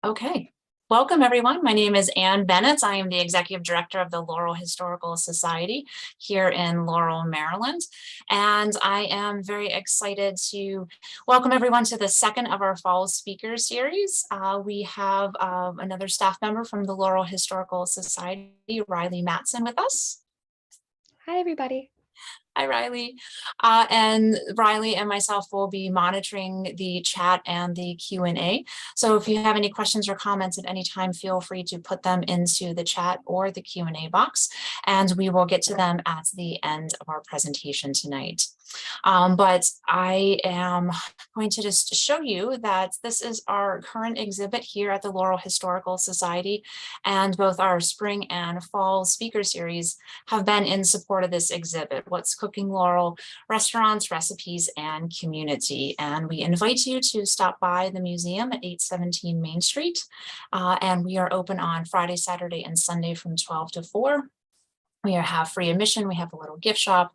Okay. Welcome, everyone. My name is Ann Bennett. I am the Executive Director of the Laurel Historical Society here in Laurel, Maryland. And I am very excited to welcome everyone to the second of our fall speaker series. We have another staff member from the Laurel Historical Society, Riley Matson, with us. Hi, everybody. Hi, Riley. And Riley and myself will be monitoring the chat and the Q&A. So if you have any questions or comments at any time, feel free to put them into the chat or the Q&A box, and we will get to them at the end of our presentation tonight. But I am going to just show you that this is our current exhibit here at the Laurel Historical Society, and both our spring and fall speaker series have been in support of this exhibit, What's Cooking Laurel: Restaurants, Recipes, and Community. And we invite you to stop by the museum at 817 Main Street. And we are open on Friday, Saturday, and Sunday from 12 to 4. We have free admission. We have a little gift shop.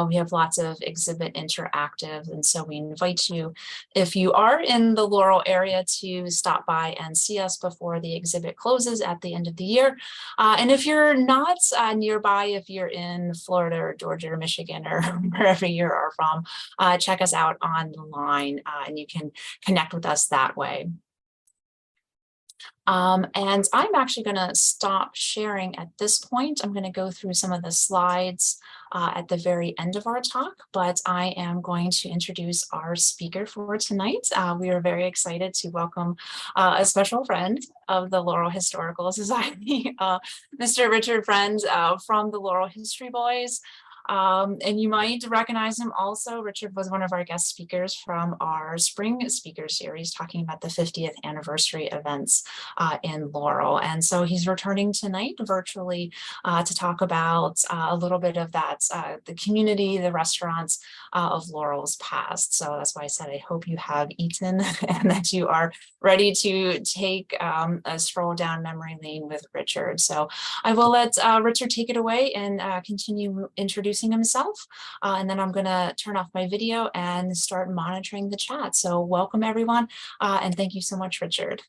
We have lots of exhibit interactive. And so we invite you, if you are in the Laurel area, to stop by and see us before the exhibit closes at the end of the year. And if you're not nearby, if you're in Florida or Georgia or Michigan or wherever you are from, check us out online and you can connect with us that way. And I'm actually going to stop sharing at this point. I'm going to go through some of the slides at the very end of our talk, but I am going to introduce our speaker for tonight. We are very excited to welcome a special friend of the Laurel Historical Society, Mr. Richard Friend from the Laurel History Boys. And you might recognize him also. Richard was one of our guest speakers from our spring speaker series talking about the 50th anniversary events in Laurel. And so he's returning tonight virtually to talk about a little bit of that, the community, the restaurants of Laurel's past. So that's why I said I hope you have eaten and that you are ready to take a stroll down memory lane with Richard. So I will let Richard take it away and continue introducing himself, and then I'm going to turn off my video and start monitoring the chat. So welcome, everyone, and thank you so much, Richard.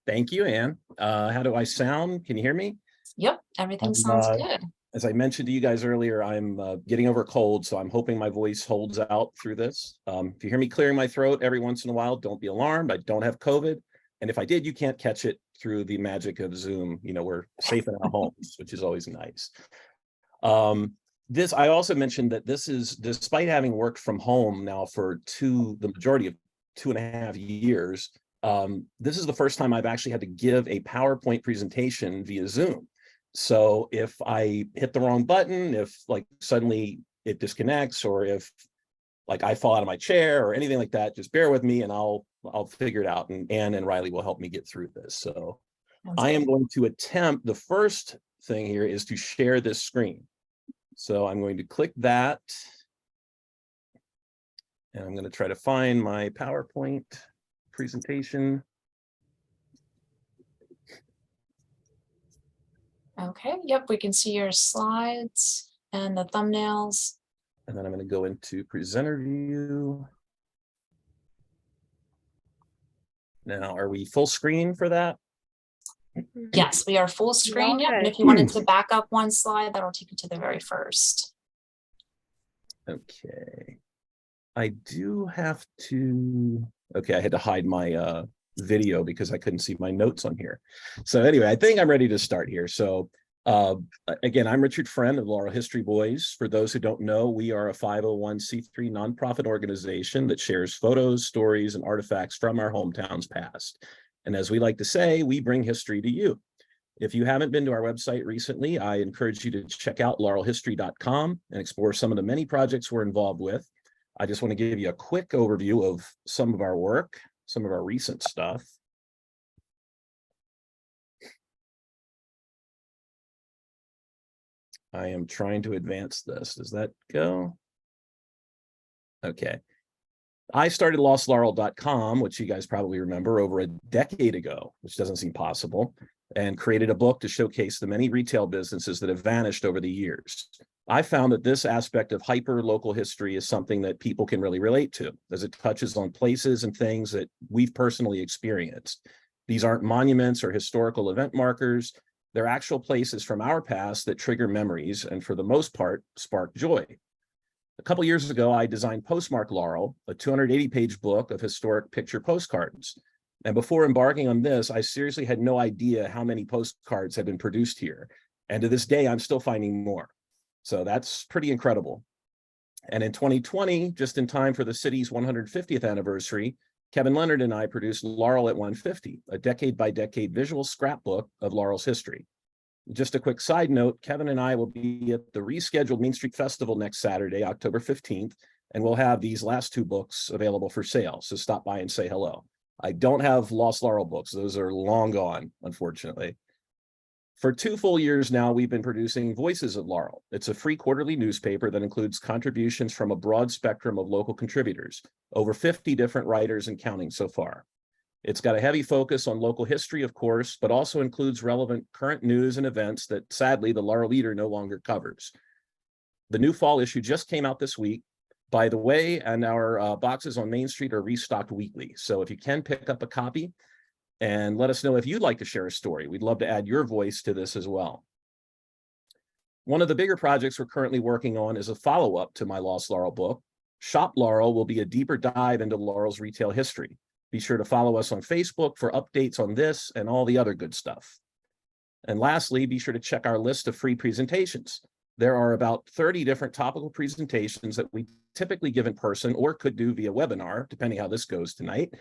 Thank you, Ann. How do I sound? Can you hear me? Yep, everything sounds good. As I mentioned to you guys earlier, I'm getting over a cold, so I'm hoping my voice holds out through this. If you hear me clearing my throat every once in a while, don't be alarmed. I don't have COVID, and if I did, you can't catch it through the magic of Zoom. You know, we're safe in our homes, which is always nice. I also mentioned that this is, despite having worked from home now for the majority of 2.5 years, this is the first time I've actually had to give a PowerPoint presentation via Zoom. So if I hit the wrong button, if like suddenly it disconnects, or if like I fall out of my chair or anything like that, just bear with me and I'll figure it out. And Ann and Riley will help me get through this. So I am going to attempt, the first thing here is to share this screen. So I'm going to click that, and I'm going to try to find my PowerPoint presentation. Okay, yep, we can see your slides and the thumbnails. And then I'm going to go into presenter view. Now, are we full screen for that? Yes, we are full screen. Yep. And if you wanted to back up one slide, that'll take you to the very first. Okay. I do have to, okay, I had to hide my video because I couldn't see my notes on here. So anyway, I think I'm ready to start here. So again, I'm Richard Friend of Laurel History Boys. For those who don't know, we are a 501c3 nonprofit organization that shares photos, stories, and artifacts from our hometown's past. And as we like to say, we bring history to you. If you haven't been to our website recently, I encourage you to check out laurelhistory.com and explore some of the many projects we're involved with. I just want to give you a quick overview of some of our work, some of our recent stuff. I am trying to advance this. Does that go? Okay. I started lostlaurel.com, which you guys probably remember, over a decade ago, which doesn't seem possible, and created a book to showcase the many retail businesses that have vanished over the years. I found that this aspect of hyper-local history is something that people can really relate to, as it touches on places and things that we've personally experienced. These aren't monuments or historical event markers. They're actual places from our past that trigger memories and for the most part, spark joy. A couple years ago, I designed Postmark Laurel, a 280-page book of historic picture postcards. And before embarking on this, I seriously had no idea how many postcards had been produced here. And to this day, I'm still finding more. So that's pretty incredible. And in 2020, just in time for the city's 150th anniversary, Kevin Leonard and I produced Laurel at 150, a decade-by-decade visual scrapbook of Laurel's history. Just a quick side note, Kevin and I will be at the rescheduled Main Street Festival next Saturday, October 15th, and we'll have these last two books available for sale, so stop by and say hello. I don't have Lost Laurel books. Those are long gone, unfortunately. For 2 full years now, we've been producing Voices of Laurel. It's a free quarterly newspaper that includes contributions from a broad spectrum of local contributors, over 50 different writers and counting so far. It's got a heavy focus on local history, of course, but also includes relevant current news and events that sadly the Laurel Leader no longer covers. The new fall issue just came out this week, by the way, and our boxes on Main Street are restocked weekly. So if you can pick up a copy, and let us know if you'd like to share a story. We'd love to add your voice to this as well. One of the bigger projects we're currently working on is a follow-up to my Lost Laurel book. Shop Laurel will be a deeper dive into Laurel's retail history. Be sure to follow us on Facebook for updates on this and all the other good stuff. And lastly, be sure to check our list of free presentations. There are about 30 different topical presentations that we typically give in person or could do via webinar, depending how this goes tonight.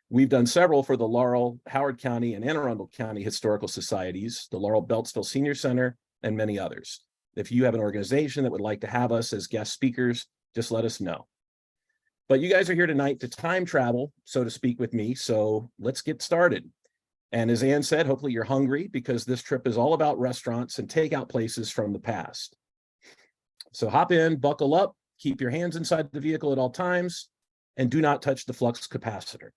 We've done several for the Laurel, Howard County, and Anne Arundel County Historical Societies, the Laurel Beltsville Senior Center, and many others. If you have an organization that would like to have us as guest speakers, just let us know. But you guys are here tonight to time travel, so to speak, with me, so let's get started. And as Anne said, hopefully you're hungry because this trip is all about restaurants and takeout places from the past. So hop in, buckle up, keep your hands inside the vehicle at all times, and do not touch the flux capacitor.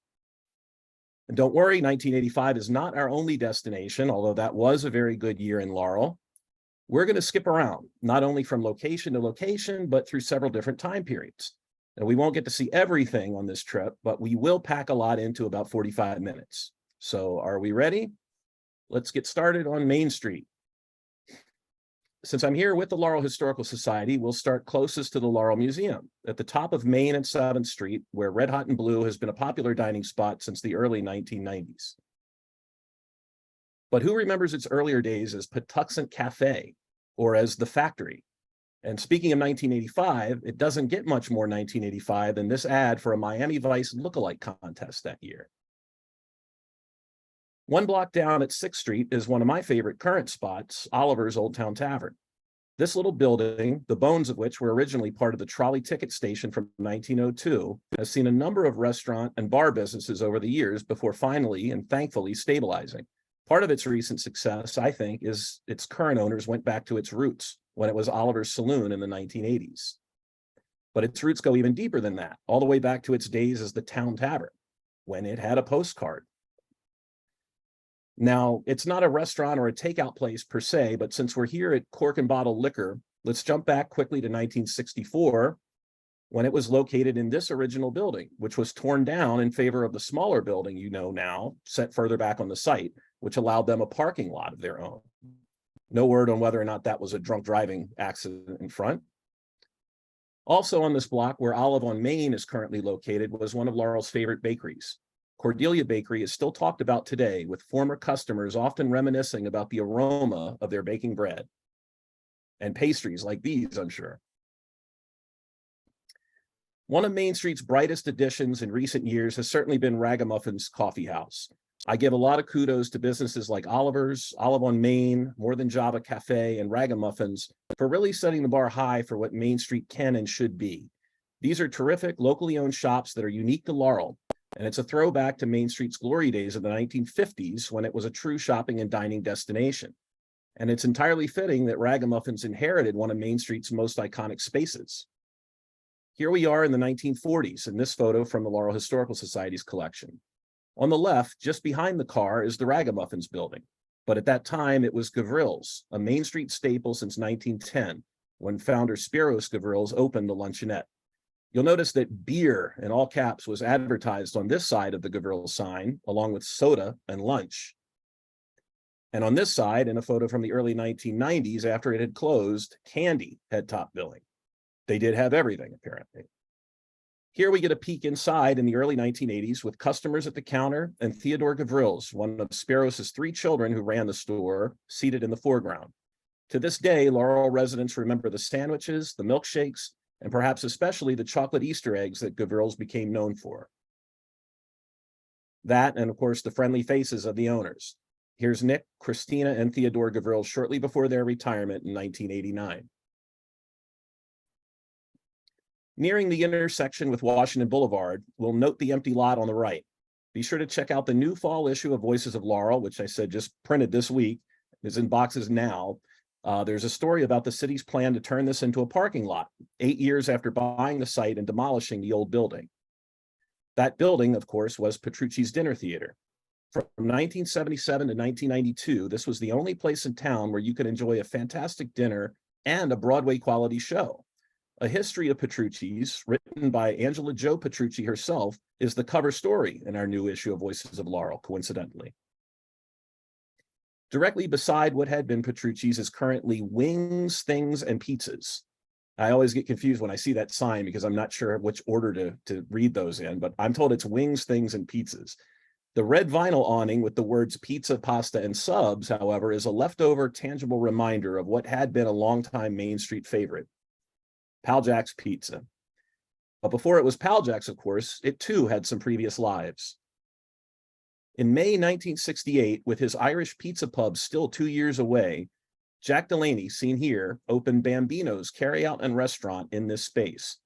And don't worry, 1985 is not our only destination, although that was a very good year in Laurel. We're going to skip around, not only from location to location, but through several different time periods. And we won't get to see everything on this trip, but we will pack a lot into about 45 minutes. So are we ready? Let's get started on Main Street. Since I'm here with the Laurel Historical Society, we'll start closest to the Laurel Museum at the top of Main and 7th Street, where Red Hot and Blue has been a popular dining spot since the early 1990s. But who remembers its earlier days as Patuxent Cafe or as The Factory? And speaking of 1985, it doesn't get much more 1985 than this ad for a Miami Vice lookalike contest that year. One block down at 6th Street is one of my favorite current spots, Oliver's Old Town Tavern. This little building, the bones of which were originally part of the trolley ticket station from 1902, has seen a number of restaurant and bar businesses over the years before finally and thankfully stabilizing. Part of its recent success, I think, is its current owners went back to its roots when it was Oliver's Saloon in the 1980s. But its roots go even deeper than that, all the way back to its days as the Town Tavern, when it had a postcard. Now, it's not a restaurant or a takeout place per se, but since we're here at Cork and Bottle Liquor, let's jump back quickly to 1964, when it was located in this original building, which was torn down in favor of the smaller building you know now, set further back on the site, which allowed them a parking lot of their own. No word on whether or not that was a drunk driving accident in front. Also on this block, where Olive on Main is currently located, was one of Laurel's favorite bakeries. Cordelia Bakery is still talked about today, with former customers often reminiscing about the aroma of their baking bread. And pastries like these, I'm sure. One of Main Street's brightest additions in recent years has certainly been Ragamuffin's Coffee House. I give a lot of kudos to businesses like Oliver's, Olive on Main, More Than Java Cafe, and Ragamuffins for really setting the bar high for what Main Street can and should be. These are terrific, locally owned shops that are unique to Laurel. And it's a throwback to Main Street's glory days of the 1950s when it was a true shopping and dining destination. And it's entirely fitting that Ragamuffins inherited one of Main Street's most iconic spaces. Here we are in the 1940s in this photo from the Laurel Historical Society's collection. On the left, just behind the car, is the Ragamuffins building. But at that time, it was Gavril's, a Main Street staple since 1910, when founder Spiros Gavril's opened the luncheonette. You'll notice that beer in all caps was advertised on this side of the Gavril sign, along with soda and lunch. And on this side, in a photo from the early 1990s, after it had closed, candy had top billing. They did have everything, apparently. Here we get a peek inside in the early 1980s with customers at the counter and Theodore Gavrils, one of Sparrow's 3 children who ran the store, seated in the foreground. To this day, Laurel residents remember the sandwiches, the milkshakes, and perhaps especially the chocolate Easter eggs that Gavrils became known for. That, and of course, the friendly faces of the owners. Here's Nick, Christina, and Theodore Gavril shortly before their retirement in 1989. Nearing the intersection with Washington Boulevard, we'll note the empty lot on the right. Be sure to check out the new fall issue of Voices of Laurel, which I said just printed this week, is in boxes now. There's a story about the city's plan to turn this into a parking lot, 8 years after buying the site and demolishing the old building. That building, of course, was Petrucci's Dinner Theater. From 1977 to 1992, this was the only place in town where you could enjoy a fantastic dinner and a Broadway quality show. A History of Petrucci's, written by Angela Jo Petrucci herself, is the cover story in our new issue of Voices of Laurel, coincidentally. Directly beside what had been Petrucci's is currently Wings, Things, and Pizzas. I always get confused when I see that sign because I'm not sure which order to read those in, but I'm told it's Wings, Things, and Pizzas. The red vinyl awning with the words pizza, pasta, and subs, however, is a leftover tangible reminder of what had been a longtime Main Street favorite, Pal Jack's Pizza. But before it was Pal Jack's, of course, it too had some previous lives. In May 1968, with his Irish pizza pub still 2 years away, Jack Delaney, seen here, opened Bambino's carryout and restaurant in this space.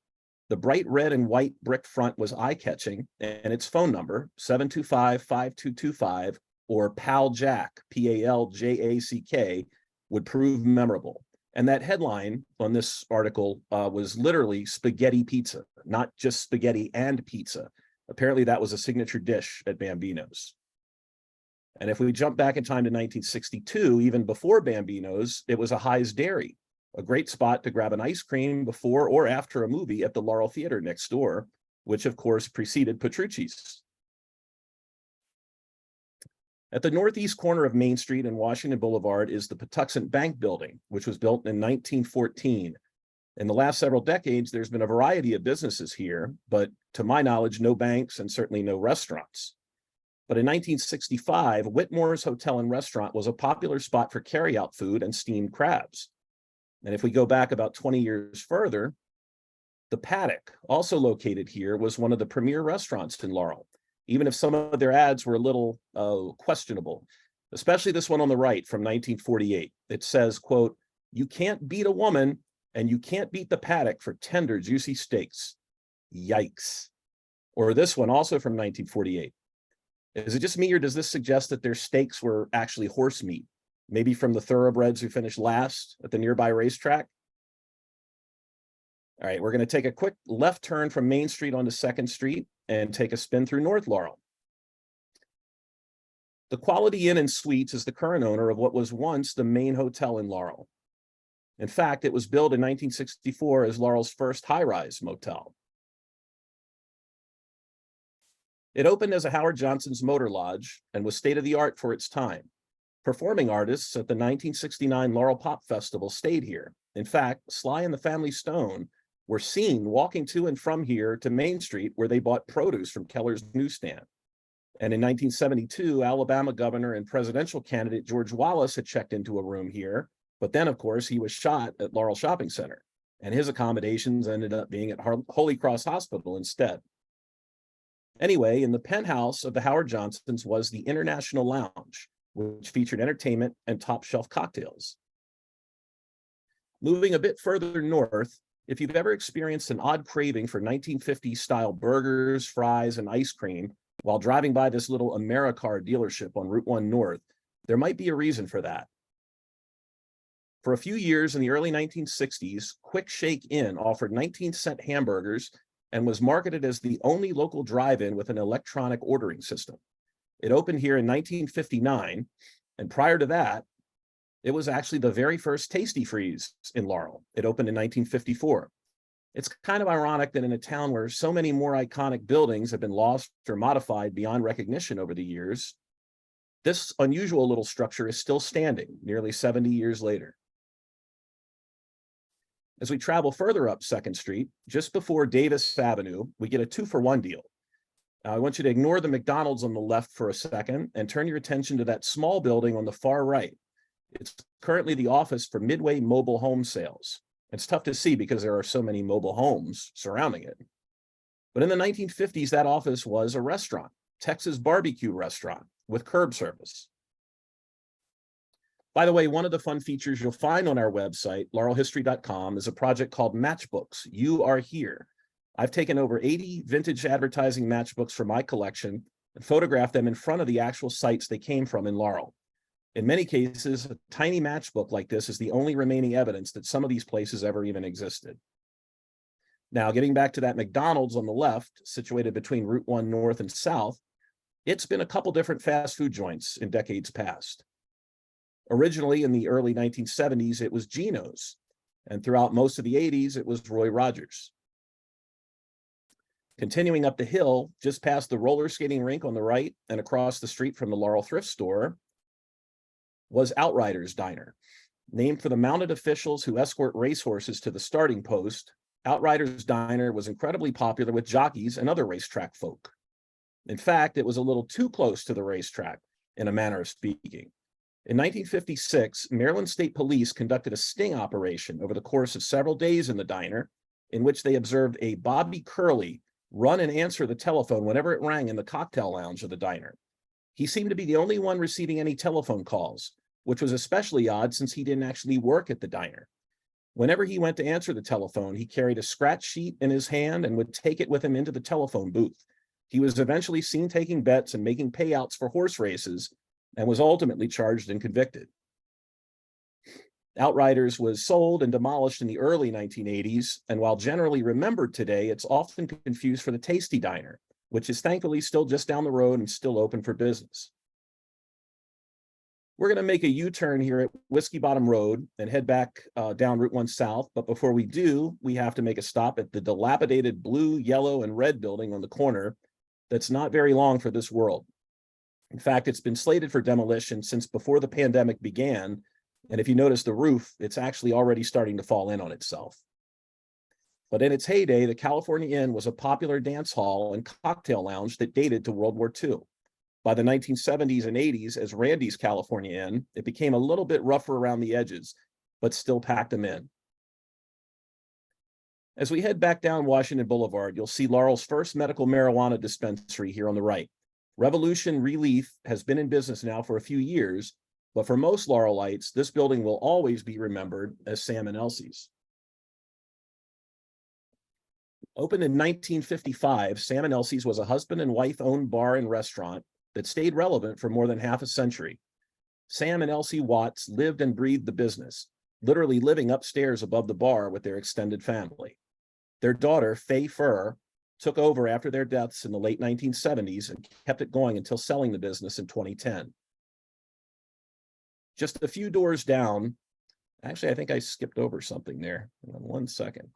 The bright red and white brick front was eye-catching, and its phone number, 725-5225, or Pal Jack, P-A-L-J-A-C-K, would prove memorable. And that headline on this article was literally spaghetti pizza, not just spaghetti and pizza. Apparently that was a signature dish at Bambino's. And if we jump back in time to 1962, even before Bambino's, it was a High's Dairy, a great spot to grab an ice cream before or after a movie at the Laurel Theater next door, which of course preceded Petrucci's. At the northeast corner of Main Street and Washington Boulevard is the Patuxent Bank Building, which was built in 1914. In the last several decades, there's been a variety of businesses here, but to my knowledge, no banks and certainly no restaurants. But in 1965, Whitmore's Hotel and Restaurant was a popular spot for carryout food and steamed crabs. And if we go back about 20 years further, the Paddock, also located here, was one of the premier restaurants in Laurel, even if some of their ads were a little questionable, especially this one on the right from 1948. It says, quote, "You can't beat a woman and you can't beat the Paddock for tender, juicy steaks. Yikes." Or this one also from 1948. Is it just me, or does this suggest that their steaks were actually horse meat? Maybe from the thoroughbreds who finished last at the nearby racetrack? All right, we're going to take a quick left turn from Main Street onto 2nd Street and take a spin through North Laurel. The Quality Inn and Suites is the current owner of what was once the main hotel in Laurel. In fact, it was built in 1964 as Laurel's first high-rise motel. It opened as a Howard Johnson's Motor Lodge and was state-of-the-art for its time. Performing artists at the 1969 Laurel Pop Festival stayed here. In fact, Sly and the Family Stone were seen walking to and from here to Main Street, where they bought produce from Keller's newsstand. And in 1972, Alabama governor and presidential candidate George Wallace had checked into a room here, but then, of course, he was shot at Laurel Shopping Center, and his accommodations ended up being at Holy Cross Hospital instead. Anyway, in the penthouse of the Howard Johnsons was the International Lounge, which featured entertainment and top-shelf cocktails. Moving a bit further north, if you've ever experienced an odd craving for 1950s-style burgers, fries, and ice cream while driving by this little Americar dealership on Route 1 North, there might be a reason for that. For a few years in the early 1960s, Quick Shake Inn offered 19-cent hamburgers and was marketed as the only local drive-in with an electronic ordering system. It opened here in 1959, and prior to that, it was actually the very first Tasty Freeze in Laurel. It opened in 1954. It's kind of ironic that in a town where so many more iconic buildings have been lost or modified beyond recognition over the years, this unusual little structure is still standing nearly 70 years later. As we travel further up 2nd Street, just before Davis Avenue, we get a 2-for-1 deal. Now, I want you to ignore the McDonald's on the left for a second and turn your attention to that small building on the far right. It's currently the office for Midway Mobile Home Sales. It's tough to see because there are so many mobile homes surrounding it. But in the 1950s, that office was a restaurant, Texas barbecue restaurant with curb service. By the way, one of the fun features you'll find on our website, laurelhistory.com, is a project called Matchbooks. You Are Here. I've taken over 80 vintage advertising matchbooks from my collection and photographed them in front of the actual sites they came from in Laurel. In many cases, a tiny matchbook like this is the only remaining evidence that some of these places ever even existed. Now, getting back to that McDonald's on the left, situated between Route 1 North and South, it's been a couple different fast food joints in decades past. Originally, in the early 1970s, it was Geno's, and throughout most of the 80s, it was Roy Rogers. Continuing up the hill, just past the roller skating rink on the right and across the street from the Laurel thrift store, was Outriders Diner. Named for the mounted officials who escort racehorses to the starting post, Outriders Diner was incredibly popular with jockeys and other racetrack folk. In fact, it was a little too close to the racetrack, in a manner of speaking. In 1956, Maryland State Police conducted a sting operation over the course of several days in the diner, in which they observed a Bobby Curley run and answer the telephone whenever it rang in the cocktail lounge of the diner. He seemed to be the only one receiving any telephone calls, which was especially odd since he didn't actually work at the diner. Whenever he went to answer the telephone, he carried a scratch sheet in his hand and would take it with him into the telephone booth. He was eventually seen taking bets and making payouts for horse races, and was ultimately charged and convicted. Outriders was sold and demolished in the early 1980s, and while generally remembered today, it's often confused for the Tasty Diner, which is thankfully still just down the road and still open for business. We're going to make a U-turn here at Whiskey Bottom Road and head back down Route 1 South, but before we do, we have to make a stop at the dilapidated blue, yellow, and red building on the corner that's not very long for this world. In fact, it's been slated for demolition since before the pandemic began, and if you notice the roof, it's actually already starting to fall in on itself. But in its heyday, the California Inn was a popular dance hall and cocktail lounge that dated to World War II. By the 1970s and 80s, as Randy's California Inn, it became a little bit rougher around the edges, but still packed them in. As we head back down Washington Boulevard, you'll see Laurel's first medical marijuana dispensary here on the right. Revolution Relief has been in business now for a few years, but for most Laurelites, this building will always be remembered as Sam and Elsie's. Opened in 1955, Sam and Elsie's was a husband and wife-owned bar and restaurant that stayed relevant for more than half a century. Sam and Elsie Watts lived and breathed the business, literally living upstairs above the bar with their extended family. Their daughter, Faye Furr, took over after their deaths in the late 1970s and kept it going until selling the business in 2010. Just a few doors down, actually, I think I skipped over something there. Hold on 1 second.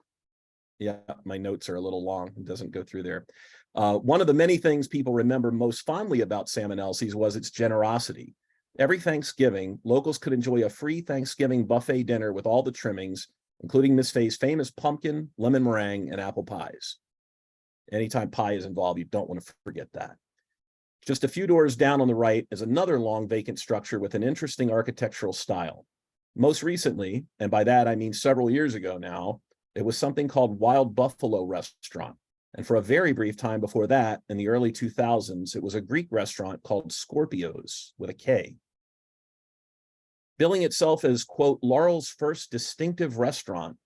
Yeah, my notes are a little long. It doesn't go through there. One of the many things people remember most fondly about Sam and Elsie's was its generosity. Every Thanksgiving, locals could enjoy a free Thanksgiving buffet dinner with all the trimmings, including Miss Faye's famous pumpkin, lemon meringue, and apple pies. Anytime pie is involved, you don't want to forget that. Just a few doors down on the right is another long vacant structure with an interesting architectural style. Most recently, and by that I mean several years ago now, it was something called Wild Buffalo Restaurant. And for a very brief time before that, in the early 2000s, it was a Greek restaurant called Scorpios with a K. Billing itself as, quote, Laurel's first distinctive restaurant,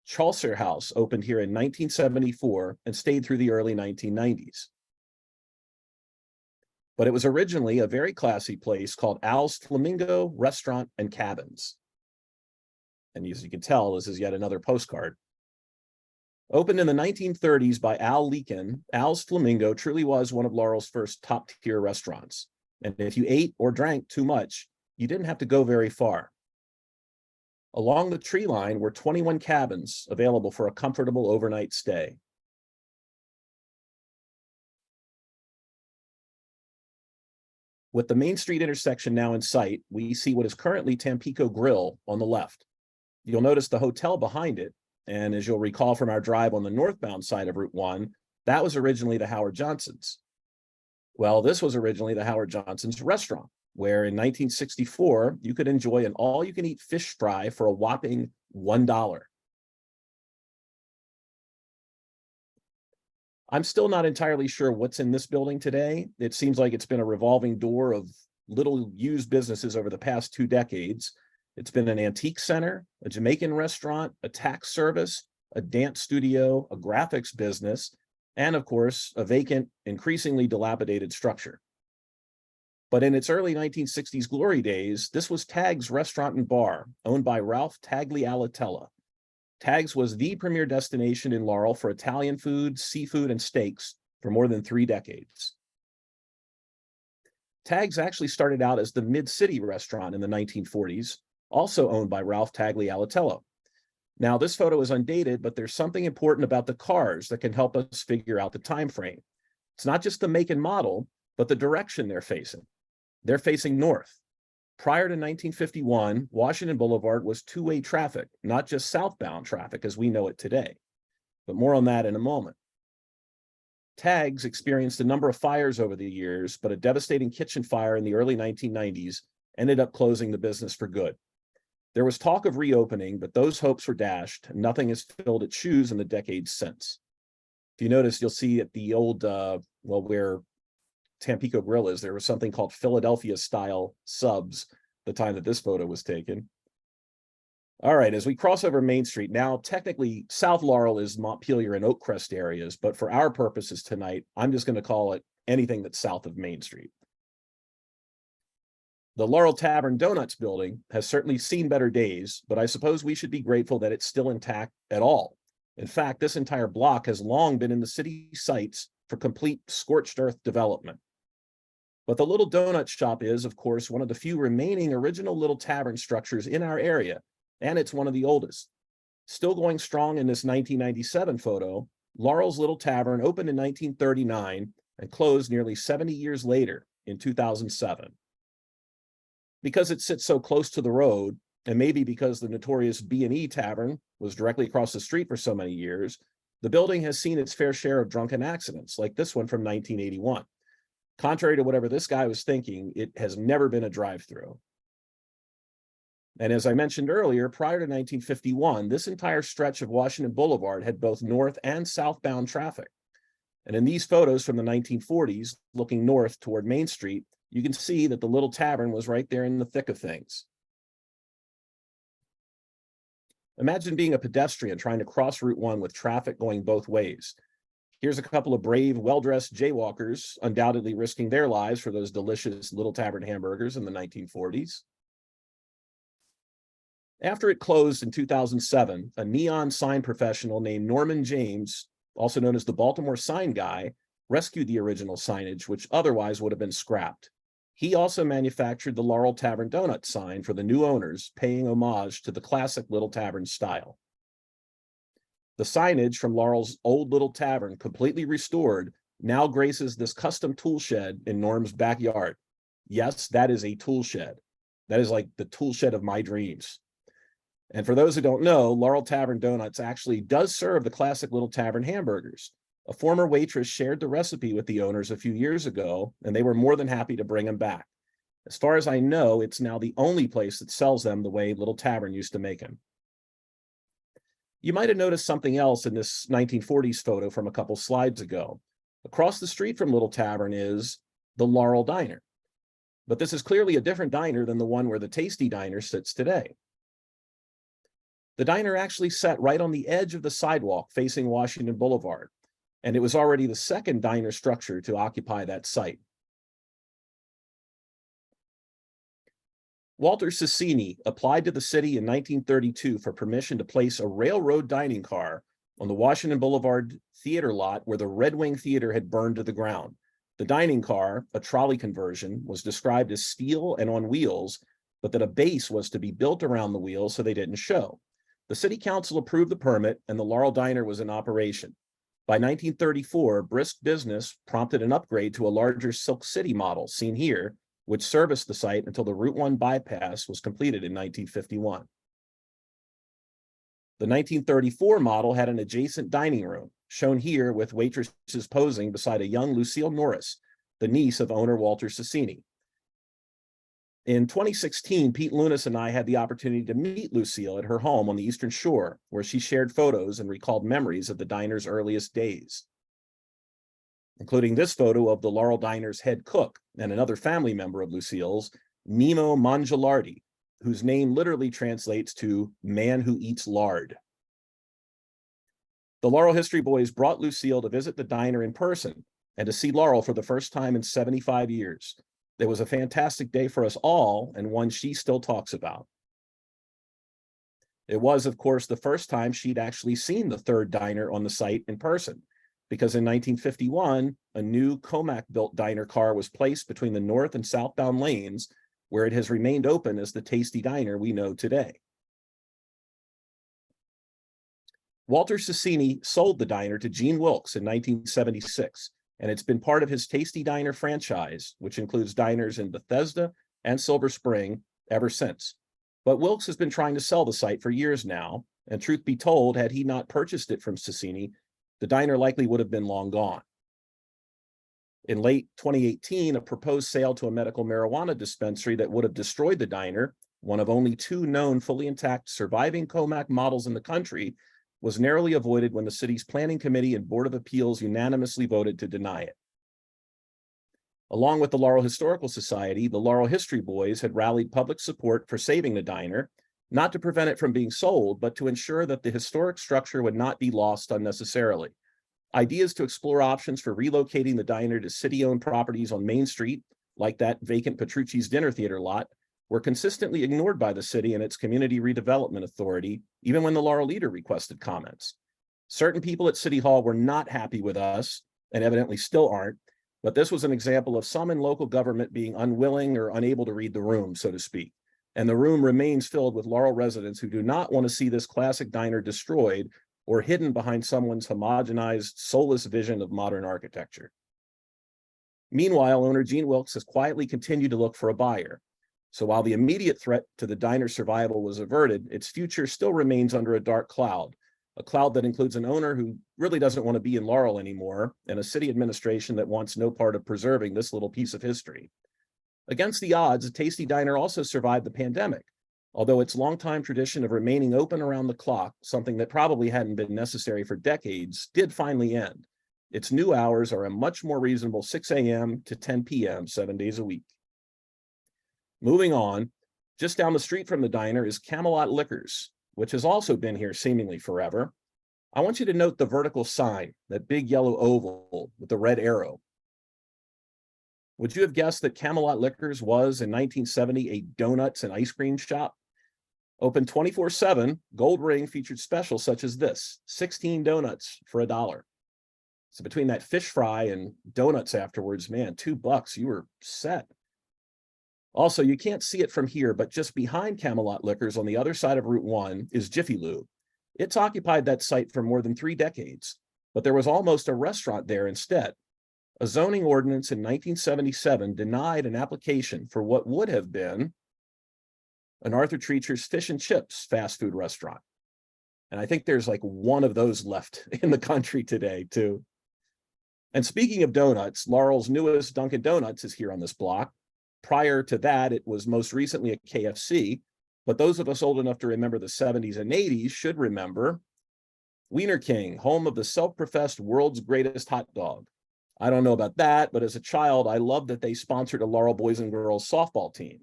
Chaucer House opened here in 1974 and stayed through the early 1990s. But it was originally a very classy place called Al's Flamingo Restaurant and Cabins. And as you can tell, this is yet another postcard. Opened in the 1930s by Al Leakin, Al's Flamingo truly was one of Laurel's first top-tier restaurants. And if you ate or drank too much, you didn't have to go very far. Along the tree line were 21 cabins available for a comfortable overnight stay. With the Main Street intersection now in sight, we see what is currently Tampico Grill on the left. You'll notice the hotel behind it, and as you'll recall from our drive on the northbound side of Route 1, that was originally the Howard Johnson's. Well, this was originally the Howard Johnson's restaurant, where in 1964, you could enjoy an all-you-can-eat fish fry for a whopping $1. I'm still not entirely sure what's in this building today. It seems like it's been a revolving door of little used businesses over the past 2 decades. It's been an antique center, a Jamaican restaurant, a tax service, a dance studio, a graphics business, and of course, a vacant, increasingly dilapidated structure. But in its early 1960s glory days, this was Tag's Restaurant and Bar, owned by Ralph Tagliatella. Tag's was the premier destination in Laurel for Italian food, seafood, and steaks for more than 3 decades. Tag's actually started out as the Mid-City restaurant in the 1940s, also owned by Ralph Tagliatella. Now, this photo is undated, but there's something important about the cars that can help us figure out the time frame. It's not just the make and model, but the direction they're facing. They're facing north. Prior to 1951, Washington Boulevard was two-way traffic, not just southbound traffic as we know it today. But more on that in a moment. Tag's experienced a number of fires over the years, but a devastating kitchen fire in the early 1990s ended up closing the business for good. There was talk of reopening, but those hopes were dashed, and nothing has filled its shoes in the decades since. If you notice, you'll see at the old, where Tampico Grill is, there was something called Philadelphia-style subs the time that this photo was taken. All right, as we cross over Main Street, now technically South Laurel is Montpelier and Oakcrest areas, but for our purposes tonight, I'm just going to call it anything that's south of Main Street. The Laurel Tavern Donuts building has certainly seen better days, but I suppose we should be grateful that it's still intact at all. In fact, this entire block has long been in the city sights for complete scorched earth development. But the Little Donut Shop is, of course, one of the few remaining original little tavern structures in our area, and it's one of the oldest. Still going strong in this 1997 photo, Laurel's Little Tavern opened in 1939 and closed nearly 70 years later in 2007. Because it sits so close to the road, and maybe because the notorious B&E Tavern was directly across the street for so many years, the building has seen its fair share of drunken accidents, like this one from 1981. Contrary to whatever this guy was thinking, it has never been a drive-through. And as I mentioned earlier, prior to 1951, this entire stretch of Washington Boulevard had both north and southbound traffic. And in these photos from the 1940s, looking north toward Main Street, you can see that the Little Tavern was right there in the thick of things. Imagine being a pedestrian trying to cross Route 1 with traffic going both ways. Here's a couple of brave, well-dressed jaywalkers, undoubtedly risking their lives for those delicious Little Tavern hamburgers in the 1940s. After it closed in 2007, a neon sign professional named Norman James, also known as the Baltimore Sign Guy, rescued the original signage, which otherwise would have been scrapped. He also manufactured the Laurel Tavern Donut sign for the new owners, paying homage to the classic Little Tavern style. The signage from Laurel's old Little Tavern, completely restored, now graces this custom tool shed in Norm's backyard. Yes, that is a tool shed. That is like the tool shed of my dreams. And for those who don't know, Laurel Tavern Donuts actually does serve the classic Little Tavern hamburgers. A former waitress shared the recipe with the owners a few years ago, and they were more than happy to bring them back. As far as I know, it's now the only place that sells them the way Little Tavern used to make them. You might have noticed something else in this 1940s photo from a couple slides ago. Across the street from Little Tavern is the Laurel Diner. But this is clearly a different diner than the one where the Tasty Diner sits today. The diner actually sat right on the edge of the sidewalk facing Washington Boulevard, and it was already the second diner structure to occupy that site. Walter Cicini applied to the city in 1932 for permission to place a railroad dining car on the Washington Boulevard theater lot where the Red Wing Theater had burned to the ground. The dining car, a trolley conversion, was described as steel and on wheels, but that a base was to be built around the wheels so they didn't show. The city council approved the permit and the Laurel Diner was in operation. By 1934, brisk business prompted an upgrade to a larger Silk City model seen here, which serviced the site until the Route 1 bypass was completed in 1951. The 1934 model had an adjacent dining room, shown here with waitresses posing beside a young Lucille Norris, the niece of owner Walter Cicini. In 2016, Pete Lunas and I had the opportunity to meet Lucille at her home on the Eastern Shore, where she shared photos and recalled memories of the diner's earliest days, including this photo of the Laurel Diner's head cook and another family member of Lucille's, Mimo Mangialardi, whose name literally translates to man who eats lard. The Laurel History Boys brought Lucille to visit the diner in person and to see Laurel for the first time in 75 years. It was a fantastic day for us all and one she still talks about. It was, of course, the first time she'd actually seen the third diner on the site in person, because in 1951, a new Comac-built diner car was placed between the north and southbound lanes, where it has remained open as the tasty diner we know today. Walter Cicini sold the diner to Gene Wilkes in 1976, and it's been part of his Tasty Diner franchise, which includes diners in Bethesda and Silver Spring ever since. But Wilkes has been trying to sell the site for years now, and truth be told, had he not purchased it from Cicini, the diner likely would have been long gone. In late 2018, a proposed sale to a medical marijuana dispensary that would have destroyed the diner, one of only two known fully intact surviving Comac models in the country, was narrowly avoided when the city's planning committee and board of appeals unanimously voted to deny it. Along with the Laurel Historical Society, the Laurel History Boys had rallied public support for saving the diner, not to prevent it from being sold, but to ensure that the historic structure would not be lost unnecessarily. Ideas to explore options for relocating the diner to city-owned properties on Main Street, like that vacant Petrucci's Dinner Theater lot, were consistently ignored by the city and its Community Redevelopment Authority, even when the Laurel leader requested comments. Certain people at City Hall were not happy with us, and evidently still aren't, but this was an example of some in local government being unwilling or unable to read the room, so to speak. And the room remains filled with Laurel residents who do not want to see this classic diner destroyed or hidden behind someone's homogenized, soulless vision of modern architecture. Meanwhile, owner Gene Wilkes has quietly continued to look for a buyer. So while the immediate threat to the diner's survival was averted, its future still remains under a dark cloud, a cloud that includes an owner who really doesn't want to be in Laurel anymore, and a city administration that wants no part of preserving this little piece of history. Against the odds, a Tasty Diner also survived the pandemic, although its longtime tradition of remaining open around the clock, something that probably hadn't been necessary for decades, did finally end. Its new hours are a much more reasonable 6 a.m. to 10 p.m. 7 days a week. Moving on, just down the street from the diner is Camelot Liquors, which has also been here seemingly forever. I want you to note the vertical sign, that big yellow oval with the red arrow. Would you have guessed that Camelot Liquors was, in 1970, a donuts and ice cream shop? Open 24/7, Gold Ring featured specials such as this, 16 donuts for $1. So between that fish fry and donuts afterwards, man, $2, you were set. Also, you can't see it from here, but just behind Camelot Liquors on the other side of Route 1 is Jiffy Lube. It's occupied that site for more than 3 decades, but there was almost a restaurant there instead. A zoning ordinance in 1977 denied an application for what would have been an Arthur Treacher's Fish and Chips fast food restaurant. And I think there's like one of those left in the country today, too. And speaking of donuts, Laurel's newest Dunkin' Donuts is here on this block. Prior to that, it was most recently a KFC, but those of us old enough to remember the 70s and 80s should remember Wiener King, home of the self-professed world's greatest hot dog. I don't know about that, but as a child, I loved that they sponsored a Laurel boys and girls softball team.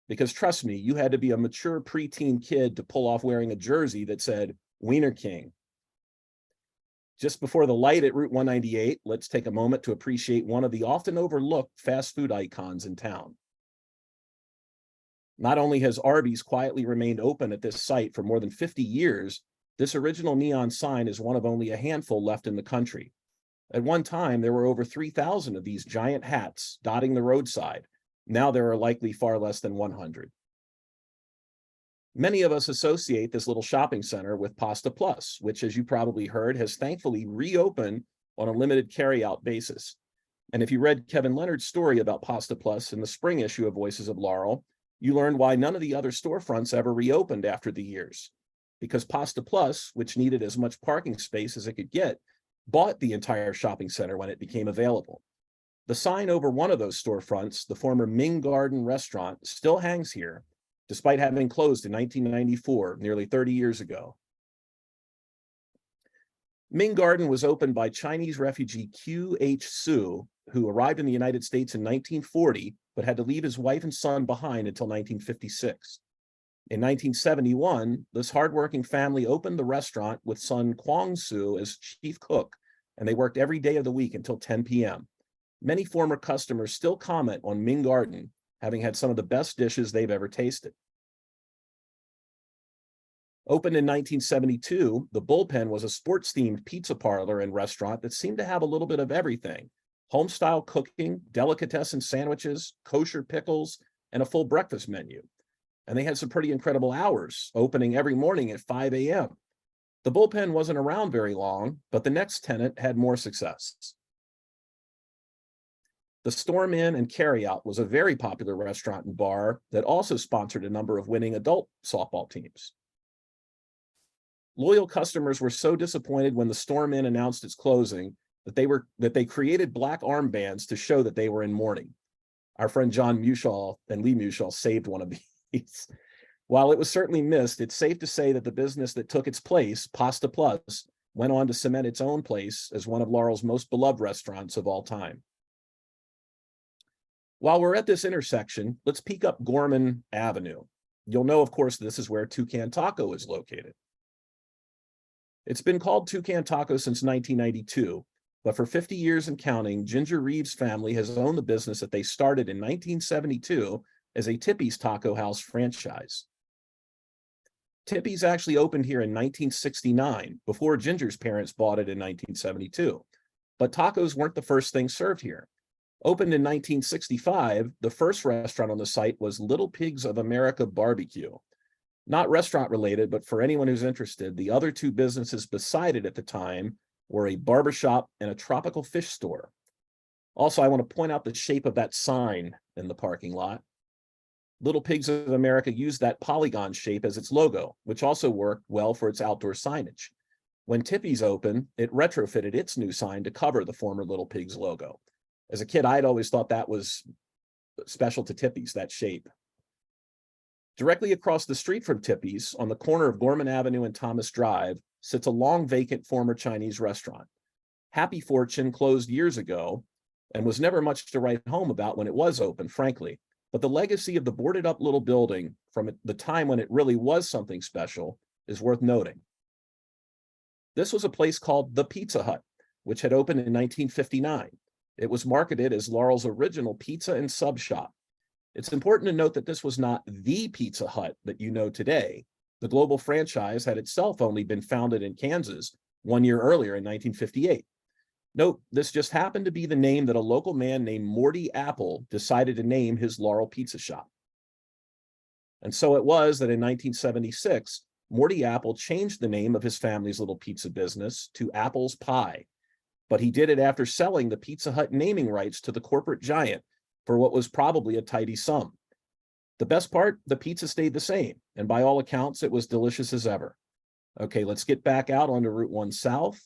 Because trust me, you had to be a mature preteen kid to pull off wearing a jersey that said Wiener King. Just before the light at Route 198, let's take a moment to appreciate one of the often overlooked fast food icons in town. Not only has Arby's quietly remained open at this site for more than 50 years, this original neon sign is one of only a handful left in the country. At one time, there were over 3,000 of these giant hats dotting the roadside. Now there are likely far less than 100. Many of us associate this little shopping center with Pasta Plus, which, as you probably heard, has thankfully reopened on a limited carryout basis. And if you read Kevin Leonard's story about Pasta Plus in the spring issue of Voices of Laurel, you learned why none of the other storefronts ever reopened after the years. Because Pasta Plus, which needed as much parking space as it could get, bought the entire shopping center when it became available. The sign over one of those storefronts, the former Ming Garden restaurant, still hangs here, despite having closed in 1994, nearly 30 years ago. Ming Garden was opened by Chinese refugee Q.H. Su, who arrived in the United States in 1940, but had to leave his wife and son behind until 1956. In 1971, this hardworking family opened the restaurant with son Kwong Su as chief cook, and they worked every day of the week until 10 p.m. Many former customers still comment on Ming Garden having had some of the best dishes they've ever tasted. Opened in 1972, the Bullpen was a sports-themed pizza parlor and restaurant that seemed to have a little bit of everything: home-style cooking, delicatessen sandwiches, kosher pickles, and a full breakfast menu. And they had some pretty incredible hours, opening every morning at 5 a.m. The Bullpen wasn't around very long, but the next tenant had more success. The Storm Inn and Carryout was a very popular restaurant and bar that also sponsored a number of winning adult softball teams. Loyal customers were so disappointed when the Storm Inn announced its closing that they created black armbands to show that they were in mourning. Our friend John Mushaw and Lee Mushaw saved one of these. While it was certainly missed, it's safe to say that the business that took its place, Pasta Plus, went on to cement its own place as one of Laurel's most beloved restaurants of all time. While we're at this intersection, let's peek up Gorman Avenue. You'll know, of course, this is where Toucan Taco is located. It's been called Toucan Taco since 1992, but for 50 years and counting, Ginger Reeves' family has owned the business that they started in 1972 as a Tippy's Taco House franchise. Tippy's actually opened here in 1969, before Ginger's parents bought it in 1972. But tacos weren't the first thing served here. Opened in 1965, the first restaurant on the site was Little Pigs of America Barbecue. Not restaurant related, but for anyone who's interested, the other two businesses beside it at the time were a barbershop and a tropical fish store. Also, I want to point out the shape of that sign in the parking lot. Little Pigs of America used that polygon shape as its logo, which also worked well for its outdoor signage. When Tippy's opened, it retrofitted its new sign to cover the former Little Pigs logo. As a kid, I'd always thought that was special to Tippy's, that shape. Directly across the street from Tippy's, on the corner of Gorman Avenue and Thomas Drive, sits a long vacant former Chinese restaurant. Happy Fortune closed years ago and was never much to write home about when it was open, frankly. But the legacy of the boarded up little building from the time when it really was something special is worth noting. This was a place called the Pizza Hut, which had opened in 1959. It was marketed as Laurel's original pizza and sub shop. It's important to note that this was not the Pizza Hut that you know today. The global franchise had itself only been founded in Kansas 1 year earlier in 1958. Note, this just happened to be the name that a local man named Morty Apple decided to name his Laurel Pizza Shop. And so it was that in 1976, Morty Apple changed the name of his family's little pizza business to Apple's Pie. But he did it after selling the Pizza Hut naming rights to the corporate giant for what was probably a tidy sum. The best part, the pizza stayed the same, and by all accounts, it was delicious as ever. Okay, let's get back out onto Route 1 South.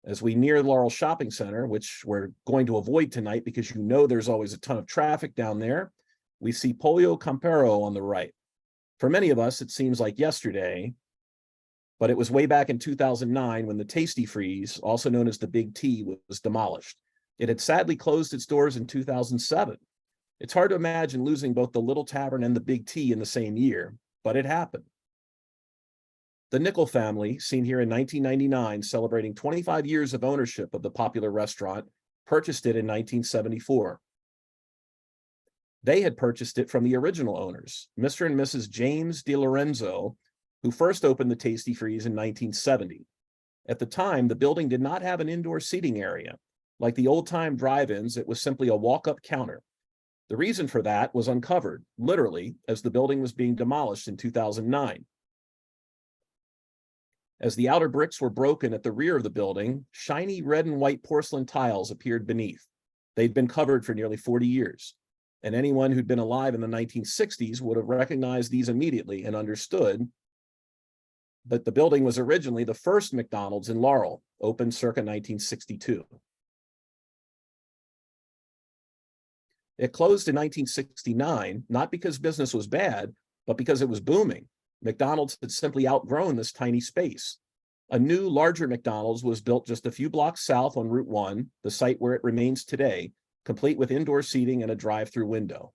As we near Laurel Shopping Center, which we're going to avoid tonight because you know there's always a ton of traffic down there, we see Pollo Campero on the right. For many of us, it seems like yesterday, but it was way back in 2009 when the Tasty Freeze, also known as the Big T, was demolished. It had sadly closed its doors in 2007. It's hard to imagine losing both the Little Tavern and the Big T in the same year, but it happened. The Nickel family, seen here in 1999, celebrating 25 years of ownership of the popular restaurant, purchased it in 1974. They had purchased it from the original owners, Mr. and Mrs. James DiLorenzo, who first opened the Tasty Freeze in 1970. At the time, the building did not have an indoor seating area. Like the old-time drive-ins, it was simply a walk-up counter. The reason for that was uncovered, literally, as the building was being demolished in 2009. As the outer bricks were broken at the rear of the building, shiny red and white porcelain tiles appeared beneath. They'd been covered for nearly 40 years, and anyone who'd been alive in the 1960s would have recognized these immediately and understood that the building was originally the first McDonald's in Laurel, opened circa 1962. It closed in 1969, not because business was bad, but because it was booming. McDonald's had simply outgrown this tiny space. A new, larger McDonald's was built just a few blocks south on Route 1, the site where it remains today, complete with indoor seating and a drive-through window.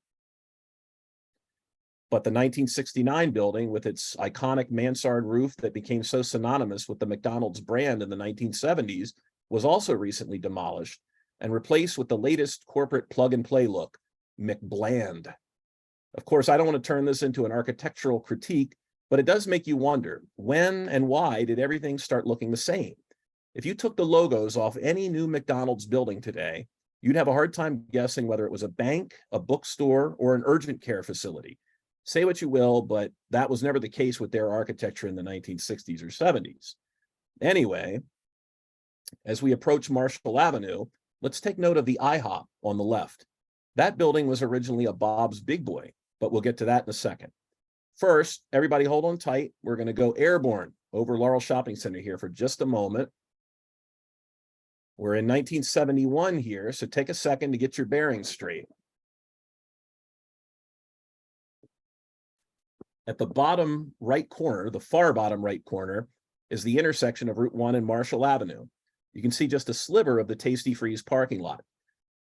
But the 1969 building, with its iconic mansard roof that became so synonymous with the McDonald's brand in the 1970s, was also recently demolished and replaced with the latest corporate plug-and-play look, McBland. Of course, I don't want to turn this into an architectural critique, but it does make you wonder, when and why did everything start looking the same? If you took the logos off any new McDonald's building today, you'd have a hard time guessing whether it was a bank, a bookstore, or an urgent care facility. Say what you will, but that was never the case with their architecture in the 1960s or 70s. Anyway, as we approach Marshall Avenue, let's take note of the IHOP on the left. That building was originally a Bob's Big Boy, but we'll get to that in a second. First, everybody hold on tight. We're going to go airborne over Laurel Shopping Center here for just a moment. We're in 1971 here, so take a second to get your bearings straight. At the bottom right corner, the far bottom right corner, is the intersection of Route 1 and Marshall Avenue. You can see just a sliver of the Tasty Freeze parking lot.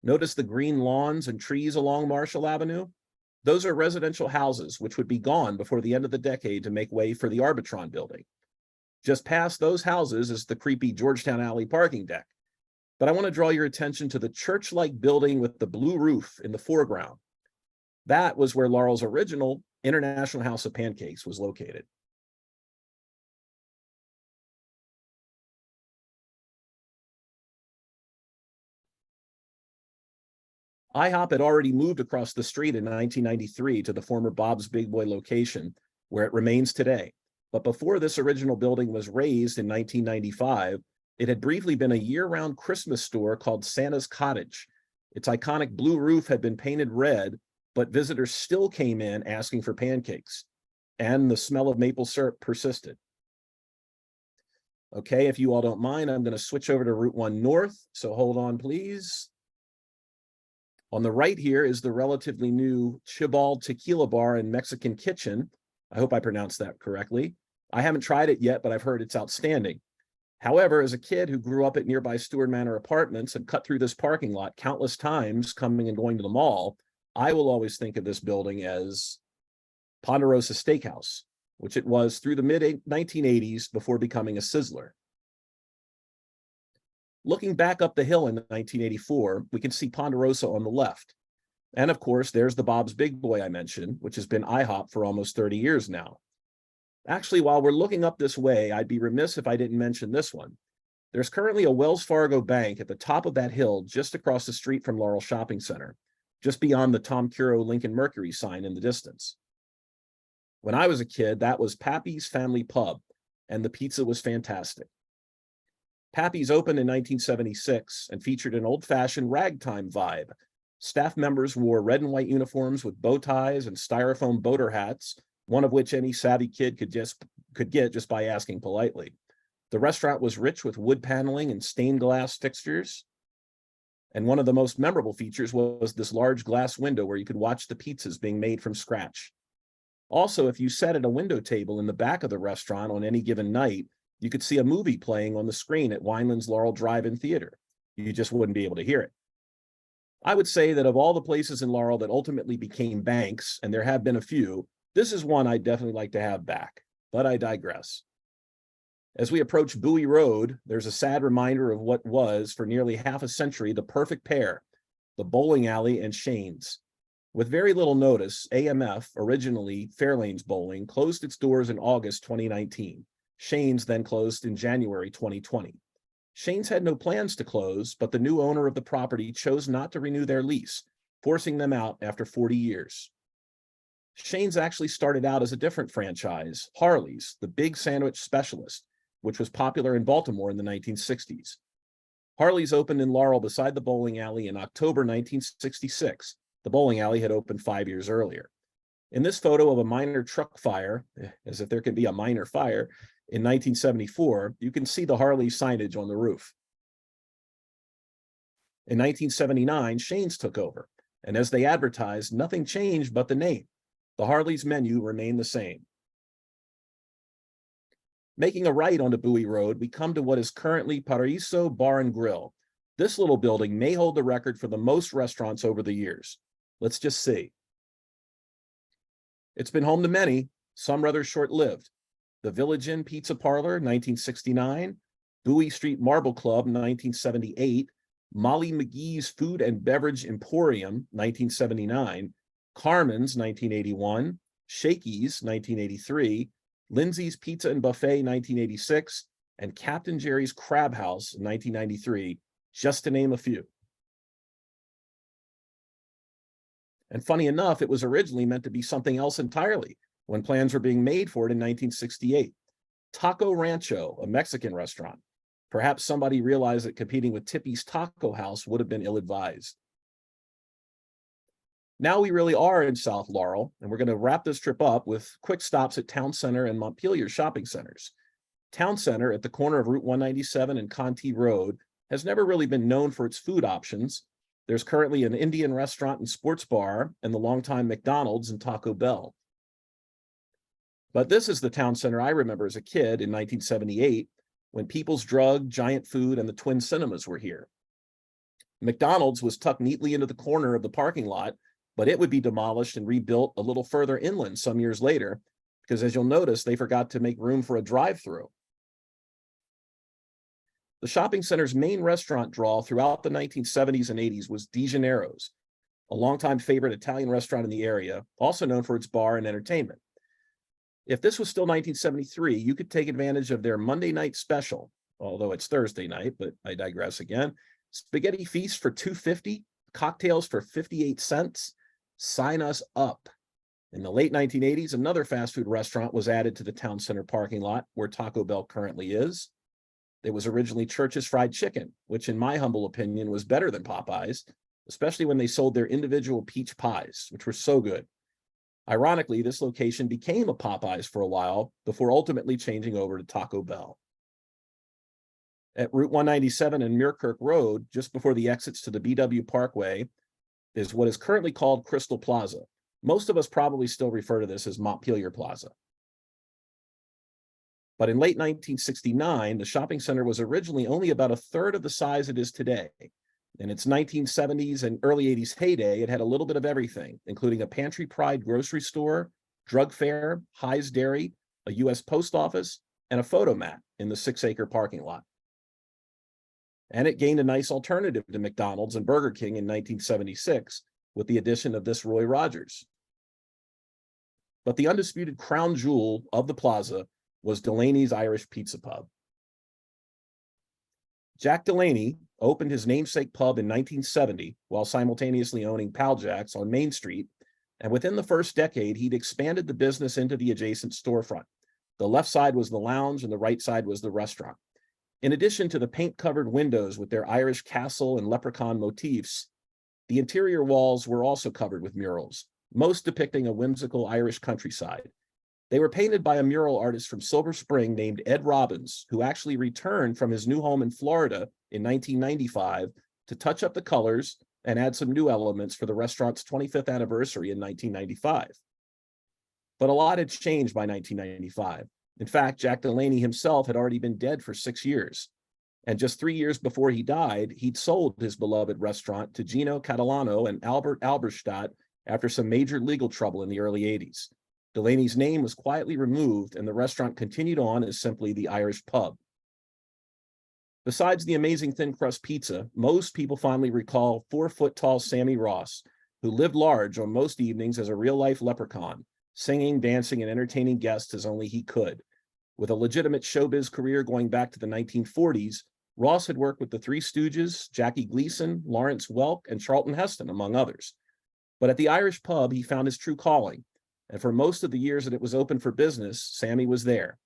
Notice the green lawns and trees along Marshall Avenue? Those are residential houses, which would be gone before the end of the decade to make way for the Arbitron building. Just past those houses is the creepy Georgetown Alley parking deck. But I want to draw your attention to the church-like building with the blue roof in the foreground. That was where Laurel's original International House of Pancakes was located. IHOP had already moved across the street in 1993 to the former Bob's Big Boy location, where it remains today. But before this original building was razed in 1995, it had briefly been a year-round Christmas store called Santa's Cottage. Its iconic blue roof had been painted red, but visitors still came in asking for pancakes, and the smell of maple syrup persisted. Okay, if you all don't mind, I'm going to switch over to Route 1 North, so hold on, please. On the right here is the relatively new Chibal Tequila Bar and Mexican Kitchen. I hope I pronounced that correctly. I haven't tried it yet, but I've heard it's outstanding. However, as a kid who grew up at nearby Stewart Manor Apartments and cut through this parking lot countless times coming and going to the mall, I will always think of this building as Ponderosa Steakhouse, which it was through the mid-1980s before becoming a Sizzler. Looking back up the hill in 1984, we can see Ponderosa on the left. And of course, there's the Bob's Big Boy I mentioned, which has been IHOP for almost 30 years now. Actually, while we're looking up this way, I'd be remiss if I didn't mention this one. There's currently a Wells Fargo bank at the top of that hill just across the street from Laurel Shopping Center, just beyond the Tom Curo Lincoln Mercury sign in the distance. When I was a kid, that was Pappy's Family Pub, and the pizza was fantastic. Pappy's opened in 1976 and featured an old-fashioned ragtime vibe. Staff members wore red and white uniforms with bow ties and styrofoam boater hats, one of which any savvy kid could get just by asking politely. The restaurant was rich with wood paneling and stained glass fixtures. And one of the most memorable features was this large glass window where you could watch the pizzas being made from scratch. Also, if you sat at a window table in the back of the restaurant on any given night, you could see a movie playing on the screen at Wineland's Laurel Drive-In Theater. You just wouldn't be able to hear it. I would say that of all the places in Laurel that ultimately became banks, and there have been a few, this is one I'd definitely like to have back, but I digress. As we approach Bowie Road, there's a sad reminder of what was, for nearly half a century, the perfect pair, the bowling alley and Shane's. With very little notice, AMF, originally Fairlanes Bowling, closed its doors in August 2019. Shane's then closed in January 2020. Shane's had no plans to close, but the new owner of the property chose not to renew their lease, forcing them out after 40 years. Shane's actually started out as a different franchise, Harley's, the big sandwich specialist, which was popular in Baltimore in the 1960s. Harley's opened in Laurel beside the bowling alley in October 1966. The bowling alley had opened 5 years earlier. In this photo of a minor truck fire, as if there can be a minor fire, in 1974, you can see the Harley signage on the roof. In 1979, Shane's took over, and as they advertised, nothing changed but the name. The Harley's menu remained the same. Making a right onto Bowie Road, we come to what is currently Paraiso Bar and Grill. This little building may hold the record for the most restaurants over the years. Let's just see. It's been home to many, some rather short-lived. The Village Inn Pizza Parlor, 1969, Bowie Street Marble Club, 1978, Molly McGee's Food and Beverage Emporium, 1979, Carmen's, 1981, Shakey's, 1983, Lindsay's Pizza and Buffet, 1986, and Captain Jerry's Crab House, 1993, just to name a few. And funny enough, it was originally meant to be something else entirely when plans were being made for it in 1968. Taco Rancho, a Mexican restaurant. Perhaps somebody realized that competing with Tippy's Taco House would have been ill-advised. Now we really are in South Laurel, and we're going to wrap this trip up with quick stops at Town Center and Montpelier shopping centers. Town Center, at the corner of Route 197 and Conti Road, has never really been known for its food options. There's currently an Indian restaurant and sports bar, and the longtime McDonald's and Taco Bell. But this is the Town Center I remember as a kid in 1978, when People's Drug, Giant Food, and the Twin Cinemas were here. McDonald's was tucked neatly into the corner of the parking lot, but it would be demolished and rebuilt a little further inland some years later, because as you'll notice, they forgot to make room for a drive-through. The shopping center's main restaurant draw throughout the 1970s and 80s was De Gennaro's, a longtime favorite Italian restaurant in the area, also known for its bar and entertainment. If this was still 1973, you could take advantage of their Monday night special, although it's Thursday night, but I digress again. Spaghetti feast for $2.50, cocktails for 58 cents. Sign us up. In the late 1980s, another fast food restaurant was added to the Town Center parking lot where Taco Bell currently is. It was originally Church's Fried Chicken, which in my humble opinion was better than Popeye's, especially when they sold their individual peach pies, which were so good. Ironically, this location became a Popeye's for a while before ultimately changing over to Taco Bell. At Route 197 and Muirkirk Road, just before the exits to the BW Parkway, is what is currently called Crystal Plaza. Most of us probably still refer to this as Montpelier Plaza. But in late 1969, the shopping center was originally only about a third of the size it is today. In its 1970s and early 80s heyday, it had a little bit of everything, including a Pantry Pride grocery store, drug fair, High's Dairy, a U.S. post office, and a photomat in the 6-acre parking lot. And it gained a nice alternative to McDonald's and Burger King in 1976 with the addition of this Roy Rogers. But the undisputed crown jewel of the plaza was Delaney's Irish Pizza Pub. Jack Delaney opened his namesake pub in 1970 while simultaneously owning Pal Jack's on Main Street, and within the first decade, he'd expanded the business into the adjacent storefront. The left side was the lounge and the right side was the restaurant. In addition to the paint-covered windows with their Irish castle and leprechaun motifs, the interior walls were also covered with murals, most depicting a whimsical Irish countryside. They were painted by a mural artist from Silver Spring named Ed Robbins, who actually returned from his new home in Florida in 1995 to touch up the colors and add some new elements for the restaurant's 25th anniversary in 1995. But a lot had changed by 1995. In fact, Jack Delaney himself had already been dead for 6 years. And just 3 years before he died, he'd sold his beloved restaurant to Gino Catalano and Albert Alberstadt after some major legal trouble in the early 80s. Delaney's name was quietly removed, and the restaurant continued on as simply the Irish Pub. Besides the amazing thin crust pizza, most people fondly recall 4-foot-tall Sammy Ross, who lived large on most evenings as a real-life leprechaun, singing, dancing, and entertaining guests as only he could. With a legitimate showbiz career going back to the 1940s, Ross had worked with the Three Stooges, Jackie Gleason, Lawrence Welk, and Charlton Heston, among others. But at the Irish pub, he found his true calling. And for most of the years that it was open for business, Sammy was there.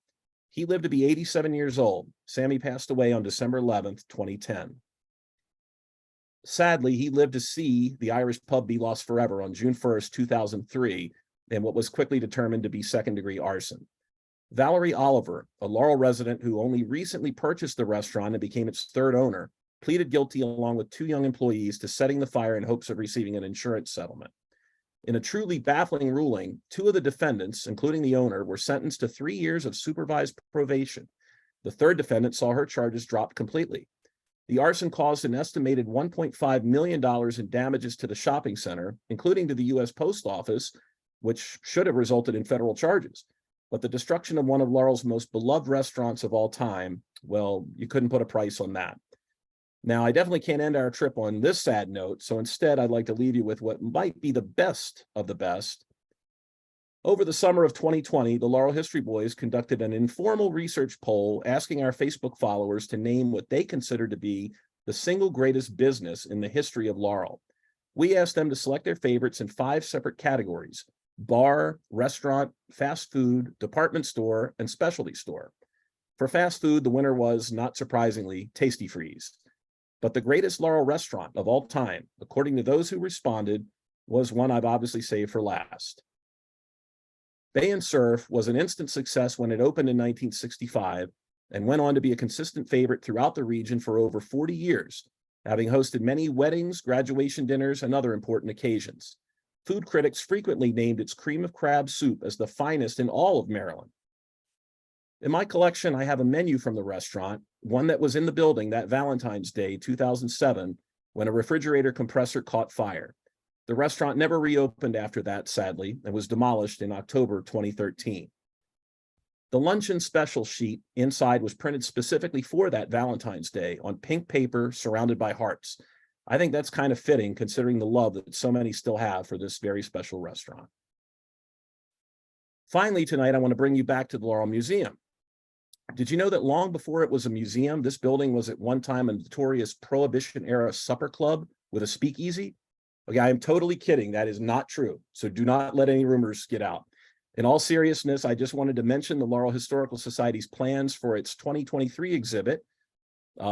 He lived to be 87 years old. Sammy passed away on December 11th, 2010. Sadly, he lived to see the Irish pub be lost forever on June 1st, 2003, in what was quickly determined to be second-degree arson. Valerie Oliver, a Laurel resident who only recently purchased the restaurant and became its third owner, pleaded guilty along with 2 young employees to setting the fire in hopes of receiving an insurance settlement. In a truly baffling ruling, 2 of the defendants, including the owner, were sentenced to 3 years of supervised probation. The third defendant saw her charges dropped completely. The arson caused an estimated $1.5 million in damages to the shopping center, including to the U.S. Post Office, which should have resulted in federal charges. But the destruction of one of Laurel's most beloved restaurants of all time, well, you couldn't put a price on that. Now, I definitely can't end our trip on this sad note, so instead I'd like to leave you with what might be the best of the best. Over the summer of 2020, the Laurel History Boys conducted an informal research poll asking our Facebook followers to name what they consider to be the single greatest business in the history of Laurel. We asked them to select their favorites in 5 separate categories: bar, restaurant, fast food, department store, and specialty store. For fast food, the winner was, not surprisingly, Tasty Freeze. But the greatest Laurel restaurant of all time, according to those who responded, was one I've obviously saved for last. Bay and Surf was an instant success when it opened in 1965 and went on to be a consistent favorite throughout the region for over 40 years, having hosted many weddings, graduation dinners, and other important occasions. Food critics frequently named its cream of crab soup as the finest in all of Maryland. In my collection, I have a menu from the restaurant, one that was in the building that Valentine's Day, 2007, when a refrigerator compressor caught fire. The restaurant never reopened after that, sadly, and was demolished in October 2013. The luncheon special sheet inside was printed specifically for that Valentine's Day on pink paper surrounded by hearts. I think that's kind of fitting considering the love that so many still have for this very special restaurant. Finally, tonight, I want to bring you back to the Laurel Museum. Did you know that long before it was a museum, this building was at one time a notorious Prohibition-era supper club with a speakeasy? Okay, I am totally kidding. That is not true. So do not let any rumors get out. In all seriousness, I just wanted to mention the Laurel Historical Society's plans for its 2023 exhibit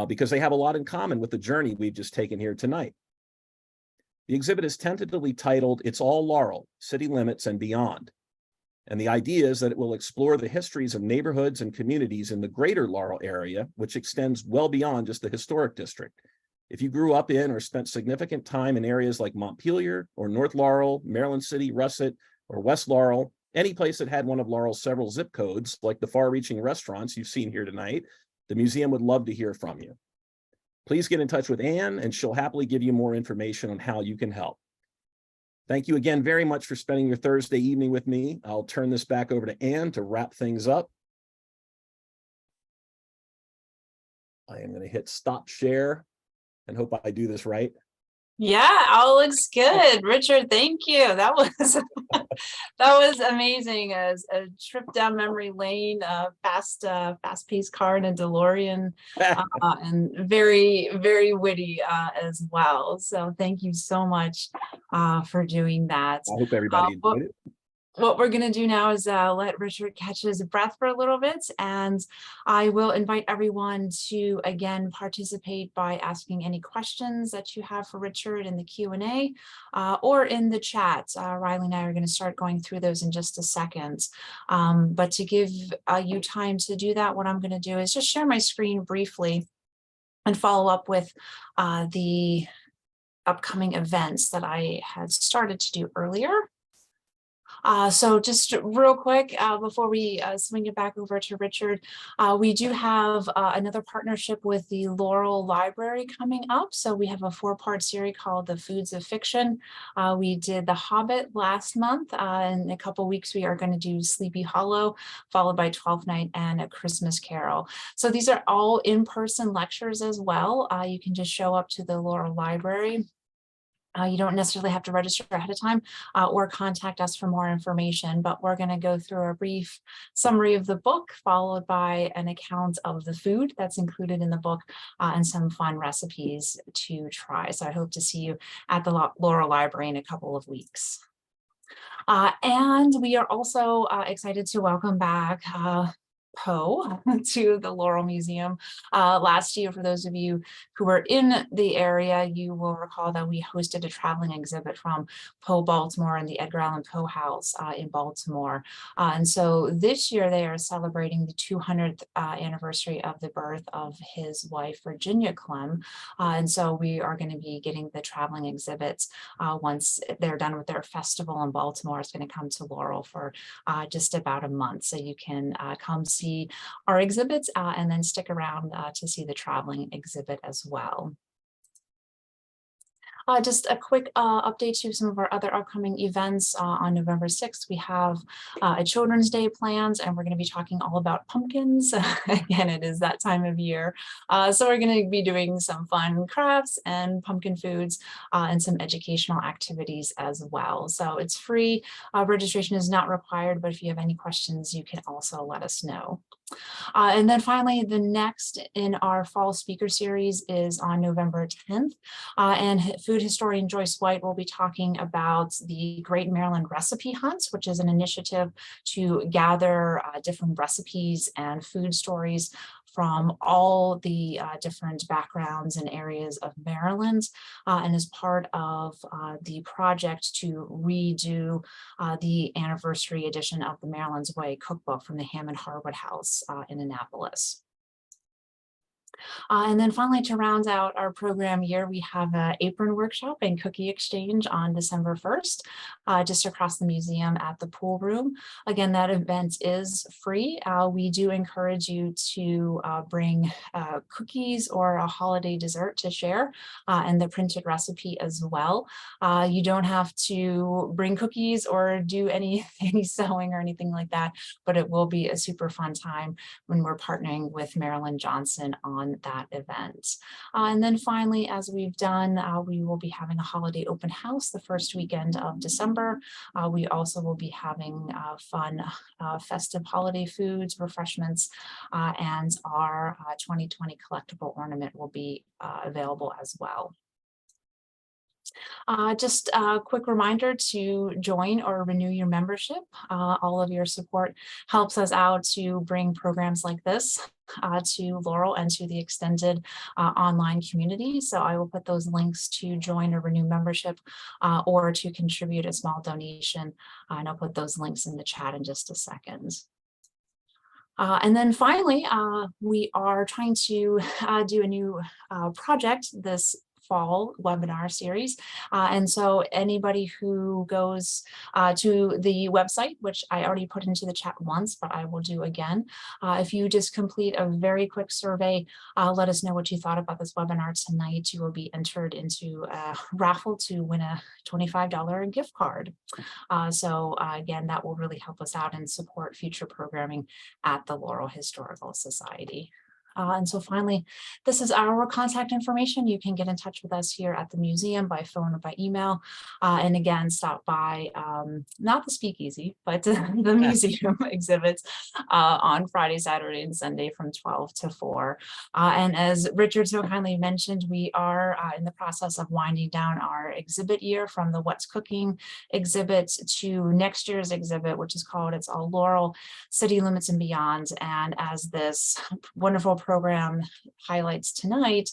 because they have a lot in common with the journey we've just taken here tonight. The exhibit is tentatively titled, "It's All Laurel, City Limits and Beyond." And the idea is that it will explore the histories of neighborhoods and communities in the greater Laurel area, which extends well beyond just the historic district. If you grew up in or spent significant time in areas like Montpelier or North Laurel, Maryland City, Russet, or West Laurel, any place that had one of Laurel's several zip codes, like the far-reaching restaurants you've seen here tonight, the museum would love to hear from you. Please get in touch with Anne, and she'll happily give you more information on how you can help. Thank you again very much for spending your Thursday evening with me. I'll turn this back over to Anne to wrap things up. I am going to hit stop share and hope I do this right. Yeah, all looks good. Richard, thank you. That was that was amazing. As a trip down memory lane, fast-paced car in a DeLorean, and very, very witty as well. So thank you so much for doing that. I hope everybody enjoyed it. What we're going to do now is let Richard catch his breath for a little bit, and I will invite everyone to again participate by asking any questions that you have for Richard in the Q&A or in the chat. Riley and I are going to start going through those in just a second. But to give you time to do that, what I'm going to do is just share my screen briefly and follow up with the upcoming events that I had started to do earlier. So just real quick, before we swing it back over to Richard, we do have another partnership with the Laurel Library coming up. So we have a 4-part series called The Foods of Fiction. We did The Hobbit last month. In a couple weeks, we are going to do Sleepy Hollow, followed by 12th Night and A Christmas Carol. So these are all in-person lectures as well. You can just show up to the Laurel Library You don't necessarily have to register ahead of time or contact us for more information, but we're going to go through a brief summary of the book, followed by an account of the food that's included in the book and some fun recipes to try. So I hope to see you at the Laurel Library in a couple of weeks. And we are also excited to welcome back Poe to the Laurel Museum. Last year, for those of you who were in the area, you will recall that we hosted a traveling exhibit from Poe, Baltimore, and the Edgar Allan Poe House in Baltimore. And so this year they are celebrating the 200th anniversary of the birth of his wife, Virginia Clem. And so we are going to be getting the traveling exhibits once they're done with their festival in Baltimore. It's going to come to Laurel for just about a month. So you can come see our exhibits and then stick around to see the traveling exhibit as well. Just a quick update to some of our other upcoming events. On November 6th, we have a Children's Day planned, and we're going to be talking all about pumpkins. Again, it is that time of year. So we're going to be doing some fun crafts and pumpkin foods and some educational activities as well. So it's free. Registration is not required, but if you have any questions, you can also let us know. And then finally, the next in our fall speaker series is on November 10th. And food historian Joyce White will be talking about the Great Maryland Recipe Hunt, which is an initiative to gather different recipes and food stories from all the different backgrounds and areas of Maryland, and as part of the project to redo the anniversary edition of the Maryland's Way cookbook from the Hammond Harwood House in Annapolis. And then finally, to round out our program year, we have an apron workshop and cookie exchange on December 1st, just across the museum at the pool room. Again, that event is free. We do encourage you to bring cookies or a holiday dessert to share and the printed recipe as well. You don't have to bring cookies or do any sewing or anything like that, but it will be a super fun time when we're partnering with Marilyn Johnson on that event. And then finally, as we've done, we will be having a holiday open house the first weekend of December. We also will be having fun festive holiday foods, refreshments, and our 2020 collectible ornament will be available as well. Just a quick reminder to join or renew your membership. All of your support helps us out to bring programs like this to Laurel and to the extended online community. So I will put those links to join or renew membership or to contribute a small donation. And I'll put those links in the chat in just a second. And then finally, we are trying to do a new project this fall webinar series. And so anybody who goes to the website, which I already put into the chat once, but I will do again, if you just complete a very quick survey, let us know what you thought about this webinar tonight. You will be entered into a raffle to win a $25 gift card. So again, that will really help us out and support future programming at the Laurel Historical Society. And so finally, this is our contact information. You can get in touch with us here at the museum by phone or by email. And again, stop by, not the speakeasy, but the museum exhibits on Friday, Saturday, and Sunday from 12 to 4. And as Richard so kindly mentioned, we are in the process of winding down our exhibit year from the What's Cooking exhibit to next year's exhibit, which is called It's All Laurel, City Limits and Beyond. And as this wonderful program highlights tonight,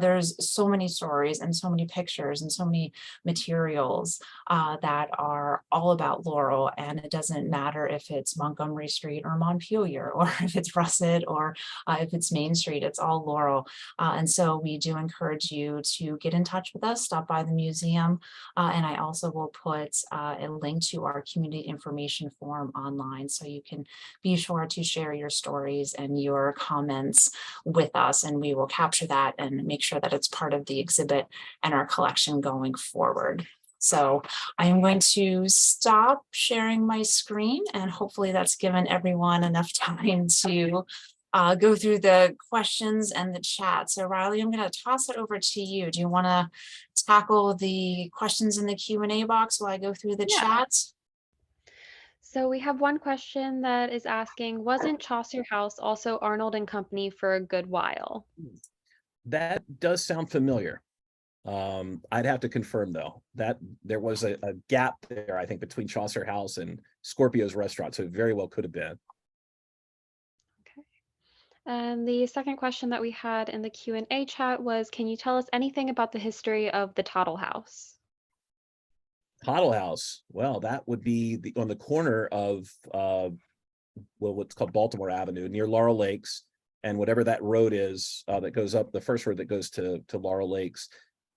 there's so many stories and so many pictures and so many materials that are all about Laurel, and it doesn't matter if it's Montgomery Street or Montpelier, or if it's Russet, or if it's Main Street, it's all Laurel. And so we do encourage you to get in touch with us, stop by the museum, and I also will put a link to our community information form online, so you can be sure to share your stories and your comments with us, and we will capture that and make sure that it's part of the exhibit and our collection going forward. So I'm going to stop sharing my screen, and hopefully that's given everyone enough time to go through the questions and the chat. So Riley, I'm going to toss it over to you. Do you want to tackle the questions in the Q&A box while I go through the chat? So we have one question that is asking, wasn't Chaucer House also Arnold and Company for a good while? That does sound familiar. I'd have to confirm though that there was a gap there, I think, between Chaucer House and Scorpio's Restaurant, so it very well could have been. Okay. And the second question that we had in the Q&A chat was, can you tell us anything about the history of the Tottle House? Tottle House, well, that would be on the corner of what's called Baltimore Avenue near Laurel Lakes, and whatever that road is that goes up, the first road that goes to Laurel Lakes.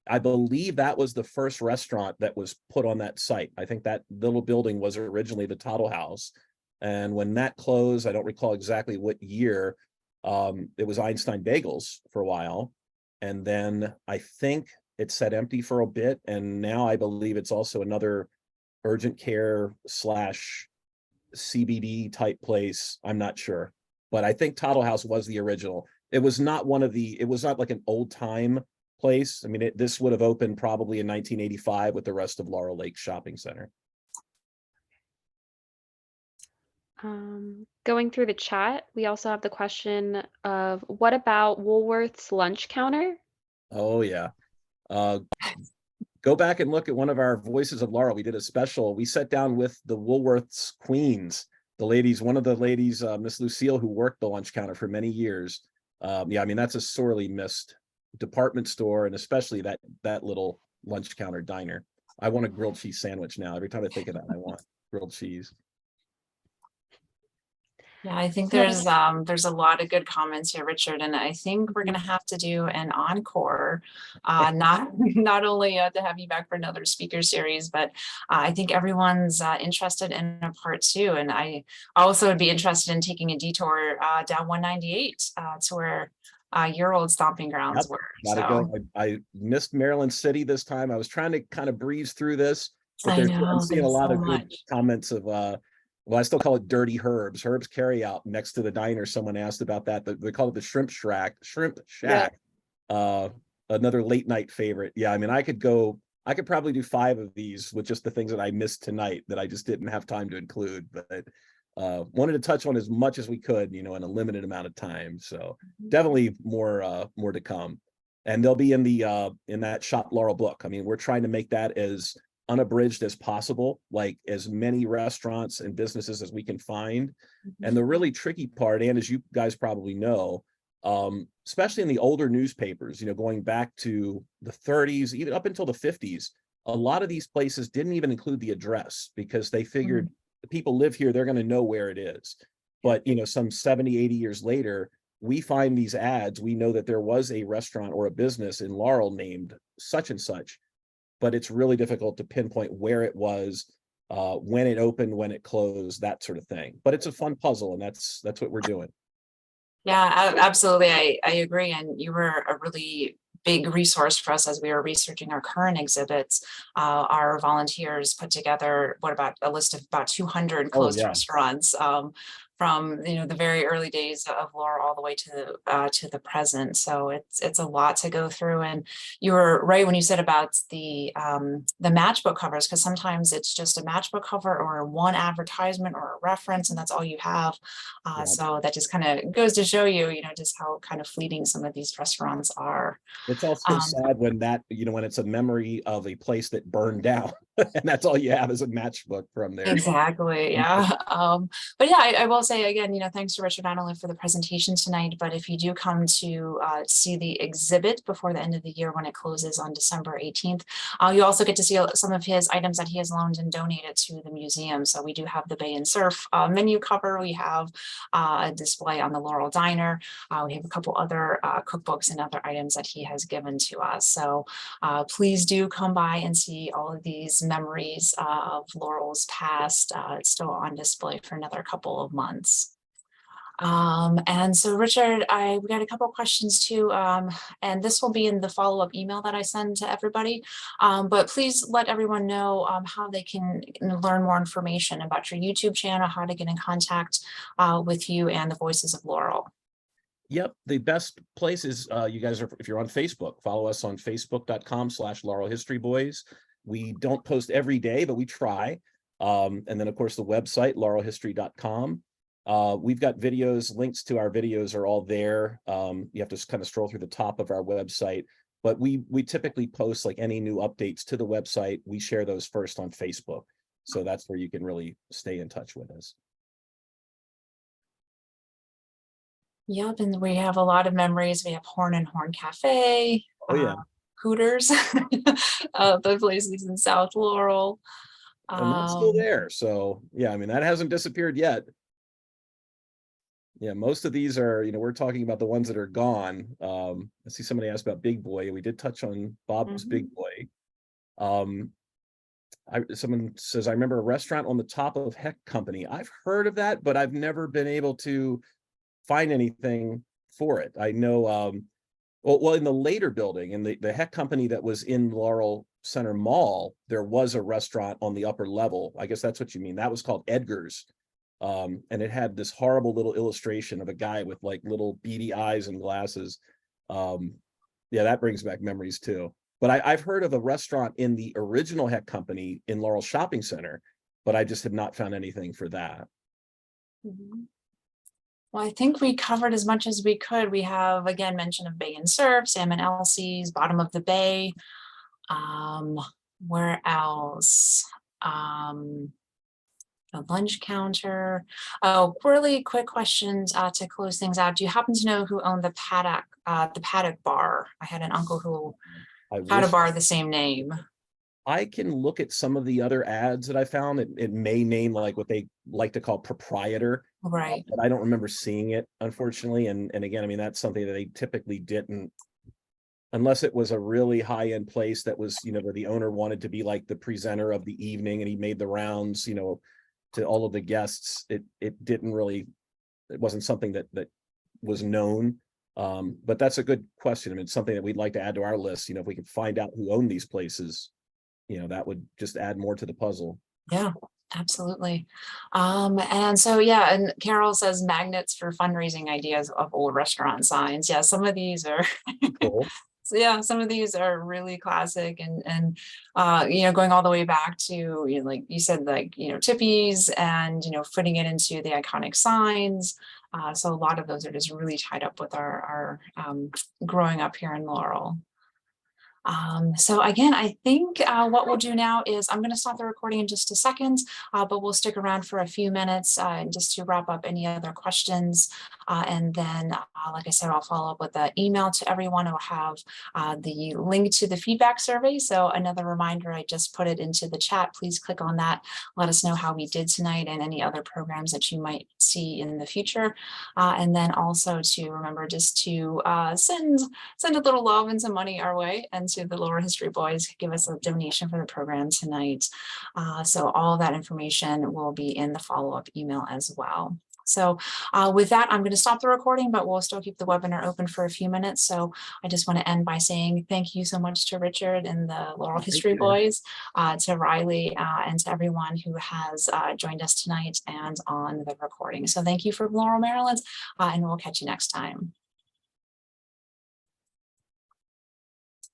I believe that was the first restaurant that was put on that site. I think that little building was originally the Tottle House. And when that closed, I don't recall exactly what year, it was Einstein Bagels for a while. And then I think it sat empty for a bit. And now I believe it's also another urgent care / CBD type place. I'm not sure. But I think Tottle House was the original. It was not it was not like an old time place. I mean, this would have opened probably in 1985 with the rest of Laurel Lake Shopping Center. Going through the chat, we also have the question of, what about Woolworth's lunch counter? Oh yeah. Go back and look at one of our Voices of Laurel. We did a special. We sat down with the Woolworth's queens, the ladies, one of the ladies, Miss Lucille, who worked the lunch counter for many years. Yeah, I mean, that's a sorely missed department store, and especially that little lunch counter diner. I want a grilled cheese sandwich now. Every time I think of that, I want grilled cheese. Yeah, I think there's a lot of good comments here, Richard, and I think we're gonna have to do an encore, not only to have you back for another speaker series, but I think everyone's interested in a part 2, and I also would be interested in taking a detour down 198 to where your old stomping grounds were. Gotta go. I missed Maryland City this time. I was trying to kind of breeze through this, but I'm seeing a lot of good comments of well, I still call it Dirty Herb's Carryout next to the diner. Someone asked about that. They call it the Shrimp Shack. Another late night favorite. Yeah, I mean, I could probably do 5 of these with just the things that I missed tonight that I just didn't have time to include, but wanted to touch on as much as we could, in a limited amount of time. So definitely more to come. And they'll be in that Shop Laurel book. I mean, we're trying to make that as unabridged as possible, like as many restaurants and businesses as we can find. And the really tricky part, and as you guys probably know, especially in the older newspapers, going back to the 30s, even up until the 50s, a lot of these places didn't even include the address because they figured the people live here, they're going to know where it is. But, some 70, 80 years later, we find these ads, we know that there was a restaurant or a business in Laurel named such and such, but it's really difficult to pinpoint where it was, when it opened, when it closed, that sort of thing. But it's a fun puzzle, and that's what we're doing. Yeah, absolutely. I agree. And you were a really big resource for us as we were researching our current exhibits. Our volunteers put together about a list of about 200 closed restaurants from the very early days of Laurel all the way to the present. So it's a lot to go through. And you were right when you said about the matchbook covers, because sometimes it's just a matchbook cover or one advertisement or a reference, and that's all you have. So that just kind of goes to show you, just how kind of fleeting some of these restaurants are. It's also sad when when it's a memory of a place that burned down and that's all you have is a matchbook from there. Exactly. Yeah. But yeah, I will say again, thanks to Richard not only for the presentation tonight, but if you do come to see the exhibit before the end of the year when it closes on December 18th, you also get to see some of his items that he has loaned and donated to the museum. So we do have the Bay and Surf menu cover. We have a display on the Laurel Diner. We have a couple other cookbooks and other items that he has given to us. So please do come by and see all of these memories of Laurel's past. It's still on display for another couple of months. And so Richard, we got a couple of questions too, and this will be in the follow-up email that I send to everybody. But please let everyone know how they can learn more information about your YouTube channel, how to get in contact with you and the Voices of Laurel. Yep, the best place is you guys are, if you're on Facebook, follow us on facebook.com/Laurel History Boys. We don't post every day, but we try. And then of course the website, laurelhistory.com. We've got videos, links to our videos are all there. You have to kind of scroll through the top of our website, but we typically post like any new updates to the website. We share those first on Facebook. So that's where you can really stay in touch with us. Yep, and we have a lot of memories. We have Horn and Horn Cafe. Oh yeah. Hooters, the places in South Laurel. And that's still there. So yeah, I mean, that hasn't disappeared yet. Yeah, most of these are, we're talking about the ones that are gone. I see somebody asked about Big Boy. We did touch on Bob's Big Boy. Someone says, I remember a restaurant on the top of Heck Company. I've heard of that, but I've never been able to find anything for it. I know, well, in the later building, in the Heck Company that was in Laurel Center Mall, there was a restaurant on the upper level. I guess that's what you mean. That was called Edgar's. And it had this horrible little illustration of a guy with like little beady eyes and glasses. Yeah, that brings back memories too. But I've heard of a restaurant in the original Heck Company in Laurel Shopping Center, but I just have not found anything for that. Well, I think we covered as much as we could. We have, again, mention of Bay and Surf, Sam and Elsie's, Bottom of the Bay. Where else? The lunch counter. Oh, really quick questions to close things out. Do you happen to know who owned the Paddock bar? I had an uncle who had a bar the same name. I can look at some of the other ads that I found. It may name like what they like to call proprietor. Right. But I don't remember seeing it, unfortunately. And again, I mean, that's something that they typically didn't, unless it was a really high-end place that was, where the owner wanted to be like the presenter of the evening and he made the rounds, to all of the guests. It wasn't something that was known. But that's a good question. I mean, it's something that we'd like to add to our list. If we could find out who owned these places, that would just add more to the puzzle. Yeah, absolutely. And so, yeah, and Carol says magnets for fundraising ideas of old restaurant signs. Yeah, some of these are cool. So yeah, some of these are really classic and going all the way back to, like you said, like, Tippy's and, fitting it into the iconic signs. So a lot of those are just really tied up with our growing up here in Laurel. So again, I think what we'll do now is I'm going to stop the recording in just a second, but we'll stick around for a few minutes just to wrap up any other questions. And then, like I said, I'll follow up with an email to everyone. I'll have the link to the feedback survey. So another reminder, I just put it into the chat. Please click on that. Let us know how we did tonight and any other programs that you might see in the future. And then also to remember just to send a little love and some money our way, and to the Laurel History Boys, give us a donation for the program tonight. So all of that information will be in the follow-up email as well. So with that, I'm going to stop the recording, but we'll still keep the webinar open for a few minutes. So I just want to end by saying thank you so much to Richard and the Laurel History Boys, to Riley, and to everyone who has joined us tonight and on the recording. So thank you for Laurel, Maryland, and we'll catch you next time.